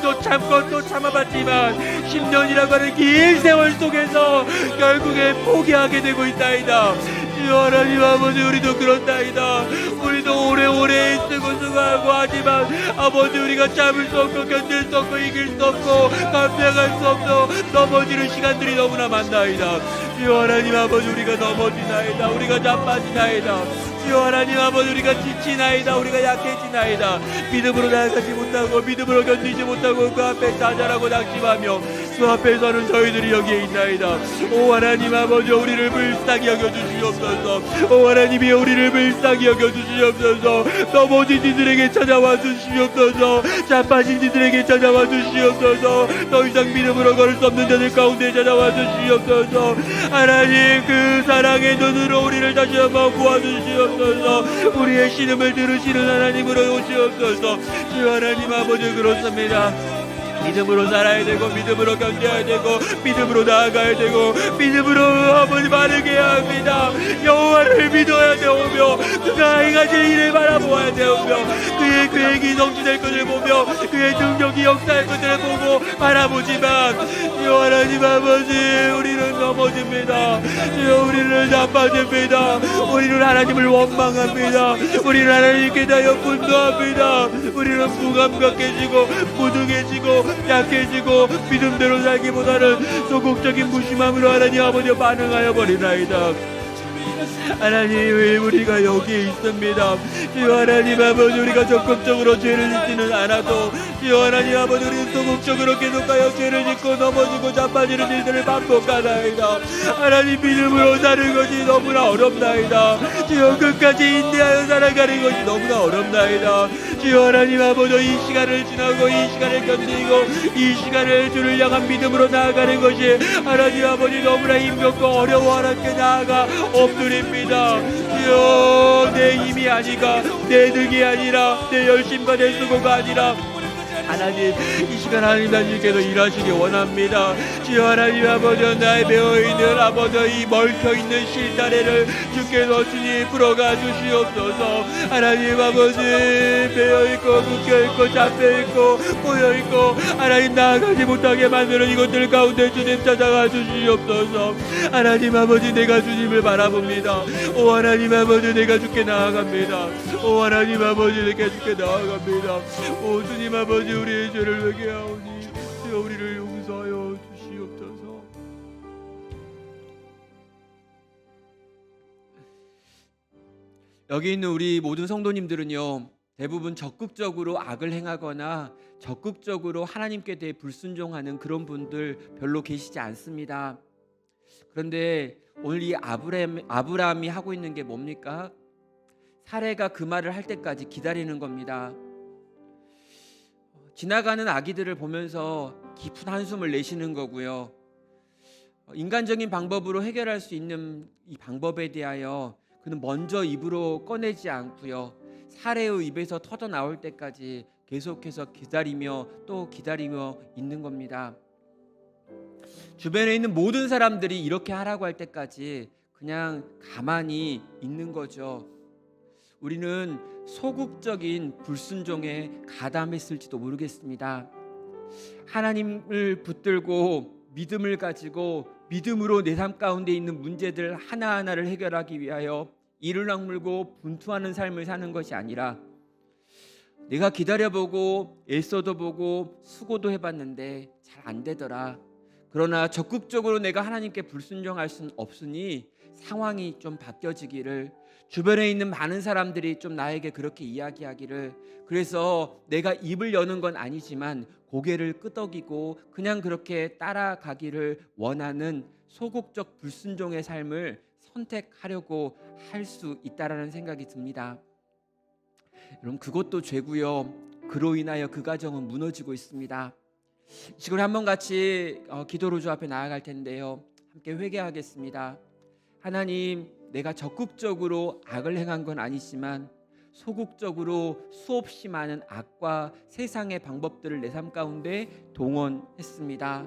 또 참고 또 참아봤지만 10년이라고 하는 긴 세월 속에서 결국에 포기하게 되고 있다이다. 주여 하나님 아버지, 우리도 그렇다이다. 우리도 오래오래 쓰고 수고하고 하지만 아버지, 우리가 참을 수 없고 견딜 수 없고 이길 수 없고 감당할 수 없어 넘어지는 시간들이 너무나 많나이다. 주여 하나님 아버지, 우리가 넘어지나이다. 우리가 자빠지나이다. 주여 하나님 아버지, 우리가 지치나이다. 우리가 약해지나이다. 믿음으로 나아가지 못하고 믿음으로 견디지 못하고 그 앞에 좌절하고 낙심하며 그 앞에 서는 저희들이 여기에 있나이다. 오 하나님 아버지, 우리를 불쌍히 여겨주시옵소서. 오 하나님이 우리를 불쌍히 여겨주시옵소서. 넘어진 이들에게 찾아와 주시옵소서. 자빠진 이들에게 찾아와 주시옵소서. 더 이상 믿음으로 걸을 수 없는 자들 가운데 찾아와 주시옵소서. 하나님, 그 사랑의 눈으로 우리를 다시 한번 보아주시옵소서. 우리의 신음을 들으시는 하나님으로 오시옵소서. 주 하나님 아버지, 그렇습니다. 믿음으로 살아야 되고 믿음으로 견뎌야 되고 믿음으로 나아가야 되고 믿음으로 아버지 바르게 해야 합니다. 여호와를 믿어야 되오며 그가 행하실 일을 바라보아야 되오며 그의 계획이 성취될 것을 보며 그의 능력이 역사할 것을 보고 바라보지만 주여 하나님 아버지, 우리는 넘어집니다. 주여, 우리는 나빠집니다. 우리는 하나님을 원망합니다. 우리는 하나님께 대하여 분노합니다. 우리는 무감각해지고 무능해지고 약해지고 믿음대로 살기보다는 소극적인 무심함으로 하나님 아버지 반응하여 버리나이다. 하나님, 왜 우리가 여기에 있습니다. 주여 하나님 아버지, 우리가 적극적으로 죄를 짓지는 않아도 주여 하나님 아버지, 우리는 소극적으로 계속하여 죄를 짓고 넘어지고 자빠지는 일들을 반복하나이다. 하나님, 믿음으로 사는 것이 너무나 어렵나이다. 주여, 끝까지 인내하여 살아가는 것이 너무나 어렵나이다. 주여 하나님 아버지, 이 시간을 지나고 이 시간을 견디고 이 시간을 주를 향한 믿음으로 나아가는 것이 하나님 아버지 너무나 힘겹고 어려워 하나님께 나아가 엎드립니다. 주여, 내 힘이 아니가 내 능이 아니라 내 열심과 내 수고가 아니라 하나님, 이 시간 하나님 당신께서 일하시기 원합니다. 주여 하나님 아버지, 나의 배어있는 아버지 이 멀혀있는 실타래를 주께서 주님 풀어가 주시옵소서. 하나님 아버지, 배어있고 묶여있고 잡혀있고 꼬여있고 하나님 나아가지 못하게 만드는 이것들 가운데 주님 찾아가 주시옵소서. 하나님 아버지, 내가 주님을 바라봅니다. 오 하나님 아버지, 내가 주께 나아갑니다. 오 하나님 아버지, 내가 주께 나아갑니다. 오 주님 아버지, 우리의 죄를 회개하오니 주여, 우리를 용서하여 주시옵소서. 여기 있는 우리 모든 성도님들은요, 대부분 적극적으로 악을 행하거나 적극적으로 하나님께 대해 불순종하는 그런 분들 별로 계시지 않습니다. 그런데 오늘 이 아브라함이 하고 있는 게 뭡니까? 사례가 그 말을 할 때까지 기다리는 겁니다. 지나가는 아기들을 보면서 깊은 한숨을 내쉬는 거고요. 인간적인 방법으로 해결할 수 있는 이 방법에 대하여 그는 먼저 입으로 꺼내지 않고요. 사례의 입에서 터져 나올 때까지 계속해서 기다리며 또 기다리며 있는 겁니다. 주변에 있는 모든 사람들이 이렇게 하라고 할 때까지 그냥 가만히 있는 거죠. 우리는 소극적인 불순종에 가담했을지도 모르겠습니다. 하나님을 붙들고 믿음을 가지고 믿음으로 내 삶 가운데 있는 문제들 하나하나를 해결하기 위하여 이를 악물고 분투하는 삶을 사는 것이 아니라 내가 기다려보고 애써도 보고 수고도 해봤는데 잘 안 되더라. 그러나 적극적으로 내가 하나님께 불순종할 수는 없으니 상황이 좀 바뀌어지기를, 주변에 있는 많은 사람들이 좀 나에게 그렇게 이야기하기를, 그래서 내가 입을 여는 건 아니지만 고개를 끄덕이고 그냥 그렇게 따라가기를 원하는 소극적 불순종의 삶을 선택하려고 할 수 있다라는 생각이 듭니다. 여러분, 그것도 죄고요. 그로 인하여 그 가정은 무너지고 있습니다. 지금 한번 같이 기도로 주 앞에 나아갈 텐데요. 함께 회개하겠습니다. 하나님, 내가 적극적으로 악을 행한 건 아니지만 소극적으로 수없이 많은 악과 세상의 방법들을 내 삶 가운데 동원했습니다.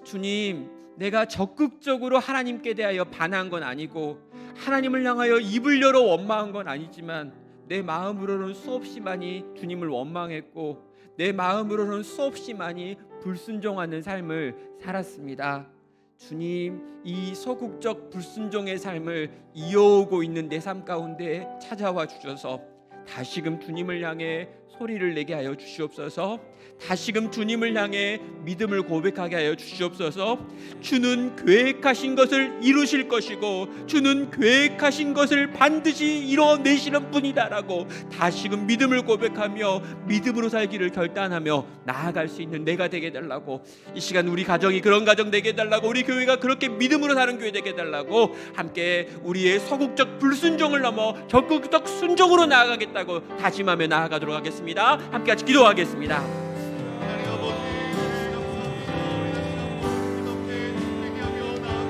주님, 내가 적극적으로 하나님께 대하여 반한 건 아니고 하나님을 향하여 입을 열어 원망한 건 아니지만 내 마음으로는 수없이 많이 주님을 원망했고 내 마음으로는 수없이 많이 불순종하는 삶을 살았습니다. 주님, 이 소극적 불순종의 삶을 이어오고 있는 내 삶 가운데 찾아와 주셔서 다시금 주님을 향해 소리를 내게 하여 주시옵소서. 다시금 주님을 향해 믿음을 고백하게 하여 주시옵소서. 주는 계획하신 것을 이루실 것이고 주는 계획하신 것을 반드시 이뤄내시는 분이다라고 다시금 믿음을 고백하며 믿음으로 살기를 결단하며 나아갈 수 있는 내가 되게 해달라고, 이 시간 우리 가정이 그런 가정 되게 해달라고, 우리 교회가 그렇게 믿음으로 사는 교회 되게 해달라고, 함께 우리의 소극적 불순종을 넘어 적극적 순종으로 나아가겠다고 다짐하며 나아가도록 하겠습니다. 함께 같이 기도하겠습니다.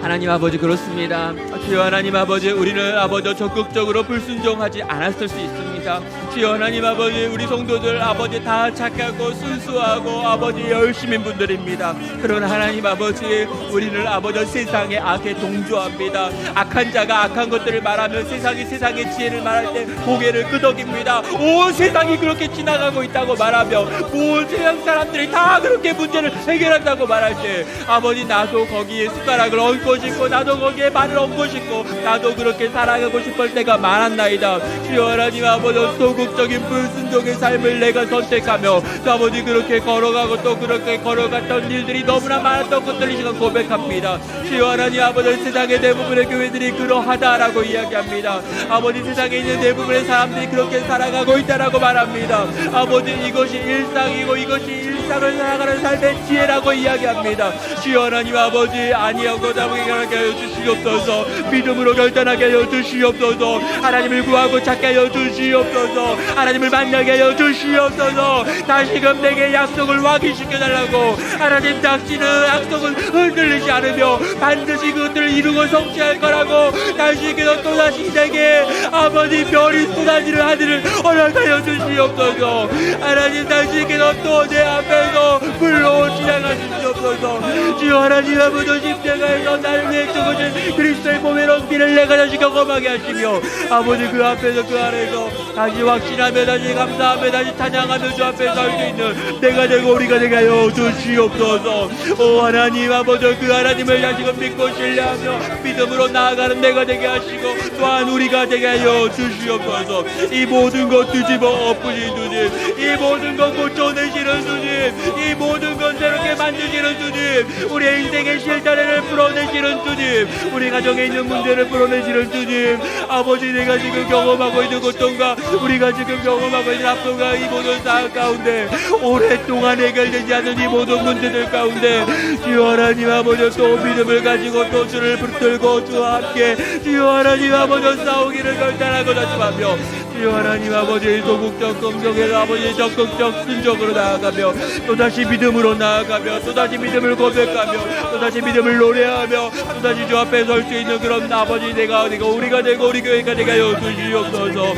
하나님 아버지, 그렇습니다. 주여 하나님 아버지, 우리는 아버지 적극적으로 불순종하지 않았을 수 있습니다. 주여 하나님 아버지, 우리 성도들 아버지 다 착하고 순수하고 아버지 열심인 분들입니다. 그러나 하나님 아버지, 우리는 아버지 세상의 악에 동조합니다. 악한 자가 악한 것들을 말하면 세상이 세상의 지혜를 말할 때 고개를 끄덕입니다. 온 세상이 그렇게 지나가고 있다고 말하며 온 세상 사람들이 다 그렇게 문제를 해결한다고 말할 때 아버지, 나도 거기에 숟가락을 얹고 싶고 나도 거기에 발을 얹고 싶고 나도 그렇게 살아가고 싶을 때가 많았나이다. 주여 하나님 아버지, 소극적인 불순종의 삶을 내가 선택하며 또 아버지 그렇게 걸어가고 또 그렇게 걸어갔던 일들이 너무나 많았던 것들을 이 시간 고백합니다. 주여 하나님 아버지, 세상의 대부분의 교회들이 그러하다라고 이야기합니다. 아버지, 세상에 있는 대부분의 사람들이 그렇게 살아가고 있다라고 말합니다. 아버지, 이것이 일상이고 이것이 일상을 살아가는 삶의 지혜라고 이야기합니다. 주여 하나님 아버지, 아니하고 나무게 하게 하여 주시옵소서. 믿음으로 결단하게 하여 주시옵소서. 하나님을 구하고 찾게 하여 주시옵소서. 하나님을 만나게 하여 주시옵소서. 다시금 내게 약속을 확인시켜달라고. 하나님, 당신은 약속은 흔들리지 않으며 반드시 그것들을 이루고 성취할 거라고 다시금 또다시 내게 아버지 별이 쏟아지는 하늘을 허락하여 주시옵소서. 하나님, 당신께서 또 내 앞에서 불로 지나가주시옵소서. 주여 하나님 아버지, 십자가에서 나를 위해 죽으신 그리스도의 몸의 런기를 내가 다시 경험하게 하시며 아버지, 그 앞에서 그 안에서 다시 확신하며 다시 감사하며 다시 찬양하며 주 앞에 설 수 있는 내가 되고 우리가 되게 하여 주시옵소서. 오 하나님 아버지, 그 하나님을 다시금 믿고 신뢰하며 믿음으로 나아가는 내가 되게 하시고 또한 우리가 되게 하여 주시옵소서. 이 모든 것 뒤집어 엎으신 주님, 이 모든 것 고쳐내시는 주님, 이 모든 것 새롭게 만드시는 주님, 우리의 인생의 실타래를 풀어내시는 주님, 우리 가정에 있는 문제를 풀어내시는 주님, 아버지, 내가 지금 경험하고 있는 고통과 우리가 지금 경험하고 있는 아픔과 이 모든 상황 가운데 오랫동안 해결되지 않은 이 모든 문제들 가운데 주여 하나님 아버지, 또 믿음을 가지고 또 주를 붙들고 주와 함께 주여 하나님 아버지 싸우기를 결단하고 다짐하며 주여 하나님 아버지, 소극적 긍정에서 아버지 적극적 순종으로 나아가며 또다시 믿음으로 나아가며 또다시 믿음을 고백하며 또다시 믿음을 노래하며 또다시 주 앞에 설 수 있는 그런 아버지 내가 되고 우리가 되고 우리 교회가 되게 하여 주시옵소서.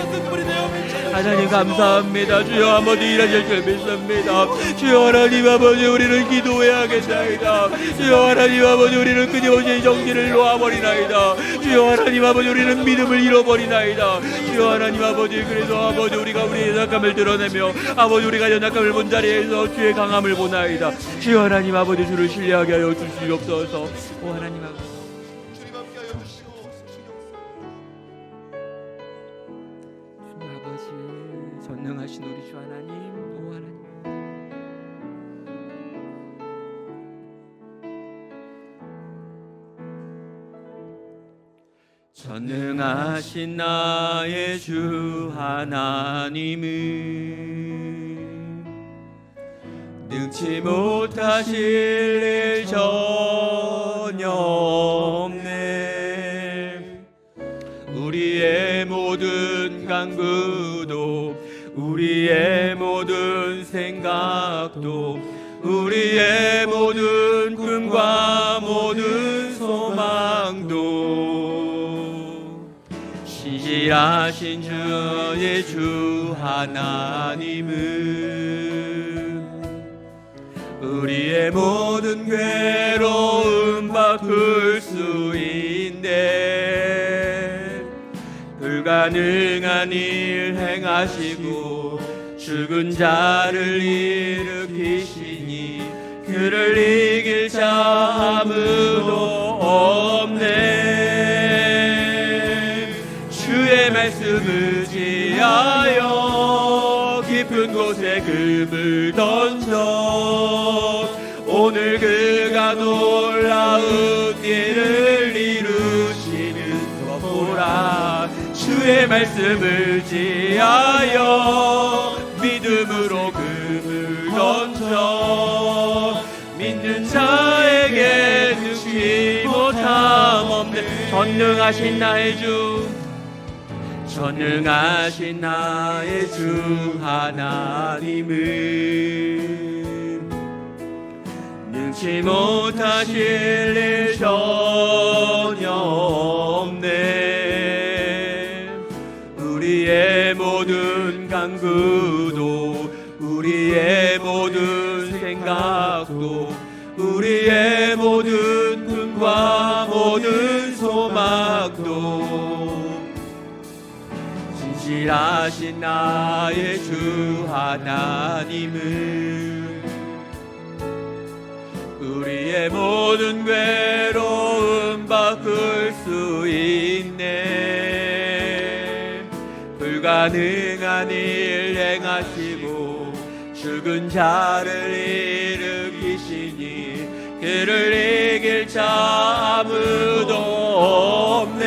하나님 감사합니다. 주여 아버지, 일하실 줄 믿습니다. 주여 하나님 아버지, 우리는 기도해야겠나이다. 주여 하나님 아버지, 우리는 끊임없이 정신을 놓아버리나이다. 주여 하나님 아버지, 우리는 믿음을 잃어버리나이다. 주여 하나님 아버지, 그래서 아버지 우리가 우리의 연약함을 드러내며 아버지 우리가 연약함을 본 자리에서 주의 강함을 보나이다. 주여 하나님 아버지, 주를 신뢰하게 하여 주시옵소서. 오 하나님 아버지, 전능하신 우리 주 하나님, 오 하나님, 전능하신 나의 주 하나님은 능치 못하실 일 전혀 없네. 우리의 모든 간구도 우리의 모든 생각도 우리의 모든 꿈과 모든 소망도 쉬지 진실하신 주의 주 하나님은 우리의 모든 괴로움 바꿀 수 있네. 불가능한 일 행하시고 죽은 자를 일으키시니 그를 이길 자 아무도 없네. 주의 말씀 의지하여 깊은 곳에 금을 던져 오늘 그가 놀라운 일을 이루시는 것 보라. 주의 말씀 의지하여 믿음으로 금을 던져 믿는 자에게 능치 못함 없네. 전능하신 나의 주, 전능하신 나의 주 하나님은 능치 못하실 일 전혀 없네. 우리의 모든 간구도 우리의 모든 생각도 우리의 모든 꿈과 모든 소망도 진실하신 나의 주 하나님은 우리의 모든 괴로움 바꿀 수 있네. 불가능한 일 행하시고 죽은 자를 일으키시니 그를 이길 자 아무도 없네.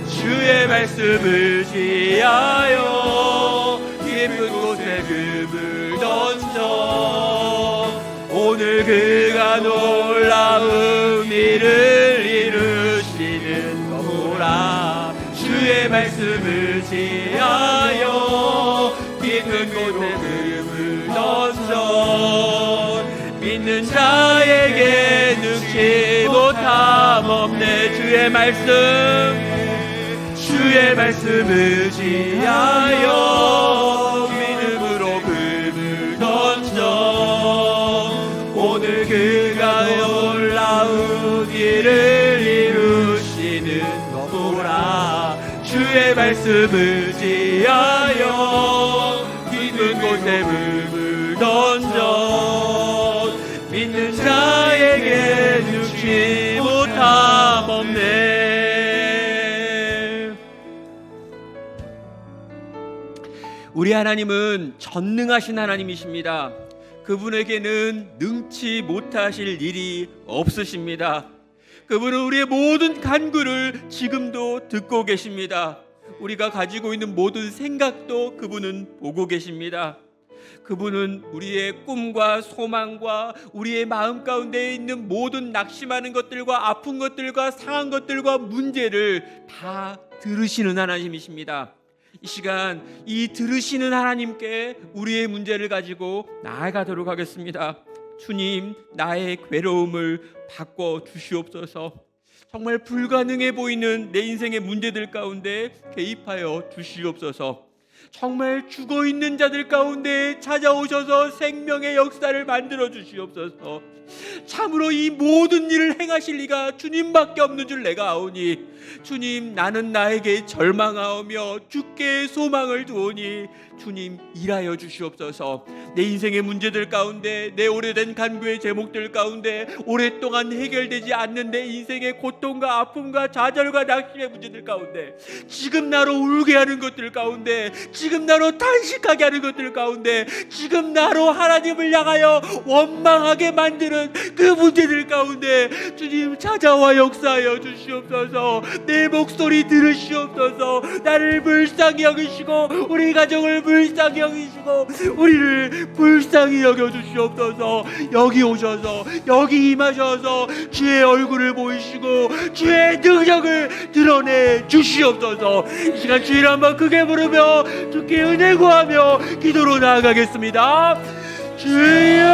주의 말씀 의지하여 깊은 곳에 금을 던져 오늘 그가 놀라운 일을 이루시는 거라. 주의 말씀 의지하여 깊은 곳에 금을 던져 믿는 자에게 능치 못함 없네. 주의 말씀 의지하여 믿음으로 금을 던져 오늘 그가 놀라운 일을 이루시는 거라. 주의 말씀 의지하여 깊은 곳에 금을 던져 믿는 자에게 능치 못함 없네. 우리 하나님은 전능하신 하나님이십니다. 그분에게는 능치 못하실 일이 없으십니다. 그분은 우리의 모든 간구를 지금도 듣고 계십니다. 우리가 가지고 있는 모든 생각도 그분은 보고 계십니다. 그분은 우리의 꿈과 소망과 우리의 마음 가운데 있는 모든 낙심하는 것들과 아픈 것들과 상한 것들과 문제를 다 들으시는 하나님이십니다. 이 시간 이 들으시는 하나님께 우리의 문제를 가지고 나아가도록 하겠습니다. 주님, 나의 괴로움을 바꿔 주시옵소서. 정말 불가능해 보이는 내 인생의 문제들 가운데 개입하여 주시옵소서. 정말 죽어있는 자들 가운데 찾아오셔서 생명의 역사를 만들어 주시옵소서. 참으로 이 모든 일을 행하실 이가 주님밖에 없는 줄 내가 아오니 주님, 나는 나에게 절망하오며 주께 소망을 두오니 주님, 일하여 주시옵소서. 내 인생의 문제들 가운데, 내 오래된 간구의 제목들 가운데, 오랫동안 해결되지 않는 내 인생의 고통과 아픔과 좌절과 낙심의 문제들 가운데, 지금 나로 울게 하는 것들 가운데, 지금 나로 탄식하게 하는 것들 가운데, 지금 나로 하나님을 향하여 원망하게 만드는 그 문제들 가운데 주님, 찾아와 역사하여 주시옵소서. 내 목소리 들으시옵소서. 나를 불쌍히 여기시고 우리 가정을 불쌍히 여기시고 우리를 불쌍히 여겨 주시옵소서. 여기 오셔서, 여기 임하셔서 주의 얼굴을 보이시고 주의 능력을 드러내 주시옵소서. 이 시간 주일 한번 크게 부르며 주께 은혜 구하며 기도로 나아가겠습니다. 주여,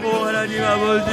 오 하나님 아버지,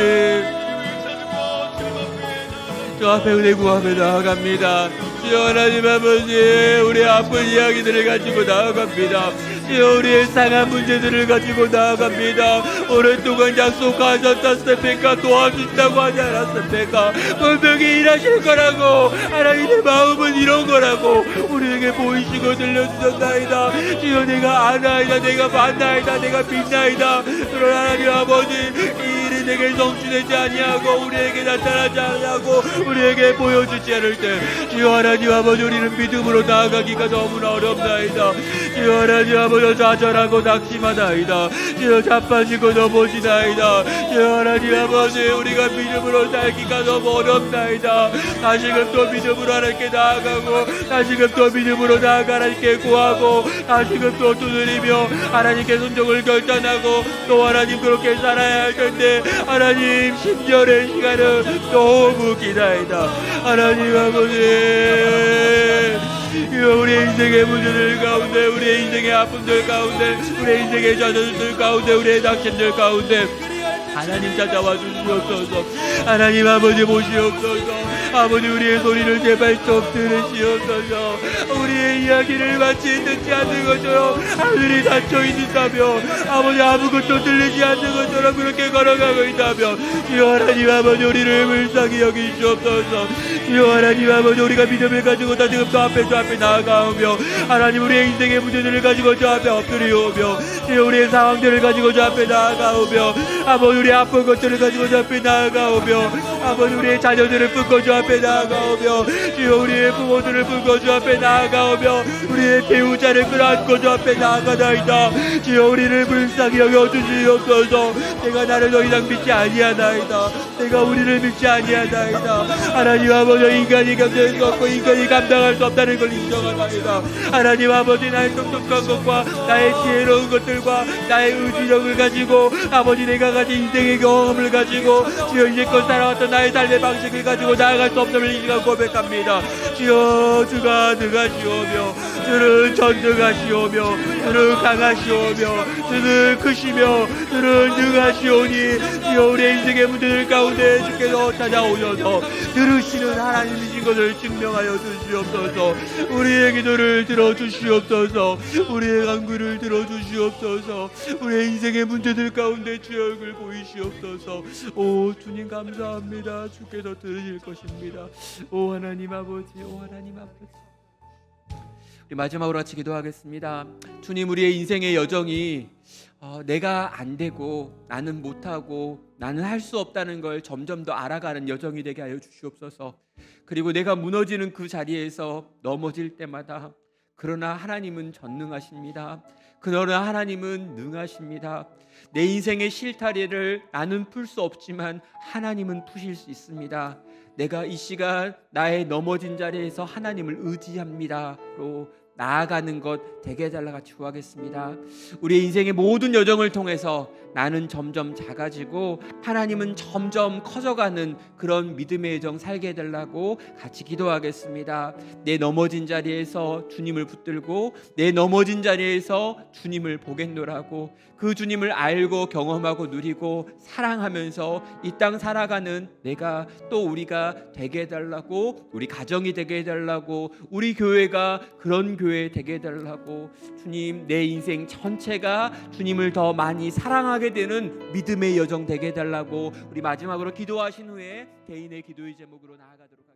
저 앞에 은혜 구하며 나아갑니다. 주여 하나님 아버지, 우리 아픈 이야기들을 가지고 나아갑니다. 주여 우리의 상한 문제들을 가지고 나아갑니다. 오랫동안 약속하셨습니까? 도와준다고 하지 않았습니까? 분명히 일하실 거라고, 하나님의 마음은 이런 거라고 우리에게 보이시고 들려주셨나이다. 주여 내가 아나이다, 내가 만나이다, 내가 빛나이다. 그러나 하나님 아버지, 이 일이 내게 성취되지 아니하고 우리에게 나타나지 아니하고 우리에게 보여주지 않을 때, 주여 하나님 아버지, 우리는 믿음으로 나아가기가 너무나 어렵나이다. 주여 하나님 아버지, 좌절하고 낙심하나이다. 주여 자빠지고 넘어지나이다. 주여 하나님 아버지, 우리가 믿음으로 살기가 너무 어렵나이다. 다시금 또 믿음으로 하나님께 나아가고, 다시금 또 믿음으로 나아가 하나님께 구하고, 다시금 또 두드리며 하나님께 순종을 결단하고 또 하나님 그렇게 살아야 할 텐데, 하나님 10년의 시간은 너무 기나이다. 하나님 아버지, 우리의 인생의 문제들 가운데, 우리의 인생의 아픔들 가운데, 우리의 인생의 좌절들 가운데, 우리의 낙심들 가운데 하나님 찾아와 주시옵소서. 하나님 아버지 보시옵소서. 아버지, 우리의 소리를 제발 좀 들으시옵소서. 우리의 이야기를 마치 듣지 않는 것처럼 하늘이 닫혀 있다며, 아버지 아무것도 들리지 않는 것처럼 그렇게 걸어가고 있다며, 주여 하나님 아버지, 우리를 불쌍히 여기시옵소서. 주여 하나님 아버지, 우리가 믿음을 가지고 다시금 저 앞에 나아가오며, 하나님 우리의 인생의 문제들을 가지고 저 앞에 엎드리오며, 주여 우리의 상황들을 가지고 저 앞에 나아가오며, 아버지 우리의 아픈 것들을 가지고 저 앞에 나아가오며, 아버지 우리의 자녀들을 품고 저 앞에 나아가오며, 주여 우리의 부모들을 품고 저 앞에 나아가오며, 우리의 배우자를 끌어안고 저 앞에 나아가나이다. 주여 우리를 불쌍히 여겨주시옵소서. 내가 나를 더 이상 믿지 아니하나이다. 내가 우리를 믿지 아니하나이다. 하나님 아버지, 인간이 견딜 수 없고 인간이 감당할 수 없다는 걸 인정하나이다. 하나님 아버지, 나의 똑똑한 것과 나의 지혜로운 것들과 나의 의지력을 가지고, 아버지 내가 가진 인생의 경험을 가지고, 주여 이제껏 살아왔던 나의 삶의 방식을 가지고 나아갈 수 없음을 이 시간 고백합니다. 주여, 주가 능하시오며, 주는 전능하시오며, 주는 강하시오며, 주는 크시며, 주는 능하시오니, 주여 우리의 인생의 문제들 가운데 주께서 찾아오셔서 들으시는 하나님이신 것을 증명하여 주시옵소서. 우리의 기도를 들어주시옵소서. 우리의 간구를 들어주시옵소서. 우리의 인생의 문제들 가운데 주의 얼굴 보이시옵소서. 오 주님 감사합니다. 주께서 들으실 것입니다. 오 하나님 아버지, 오 하나님 아버지, 우리 마지막으로 같이 기도하겠습니다. 주님, 우리의 인생의 여정이 내가 안 되고 나는 못하고 나는 할 수 없다는 걸 점점 더 알아가는 여정이 되게 하여 주시옵소서. 그리고 내가 무너지는 그 자리에서 넘어질 때마다, 그러나 하나님은 전능하십니다. 그러나 하나님은 능하십니다. 내 인생의 실타래를 나는 풀 수 없지만 하나님은 푸실 수 있습니다. 내가 이 시간 나의 넘어진 자리에서 하나님을 의지합니다로 나아가는 것 되게 해달라 같이 구하겠습니다. 우리의 인생의 모든 여정을 통해서 나는 점점 작아지고 하나님은 점점 커져가는 그런 믿음의 여정 살게 해달라고 같이 기도하겠습니다. 내 넘어진 자리에서 주님을 붙들고 내 넘어진 자리에서 주님을 보겠노라고, 그 주님을 알고 경험하고 누리고 사랑하면서 이 땅 살아가는 내가, 또 우리가 되게 해달라고, 우리 가정이 되게 해달라고, 우리 교회가 그런 교회 되게 해달라고, 주님 내 인생 전체가 주님을 더 많이 사랑하게 되는 믿음의 여정 되게 해달라고 우리 마지막으로 기도하신 후에 개인의 기도의 제목으로 나아가도록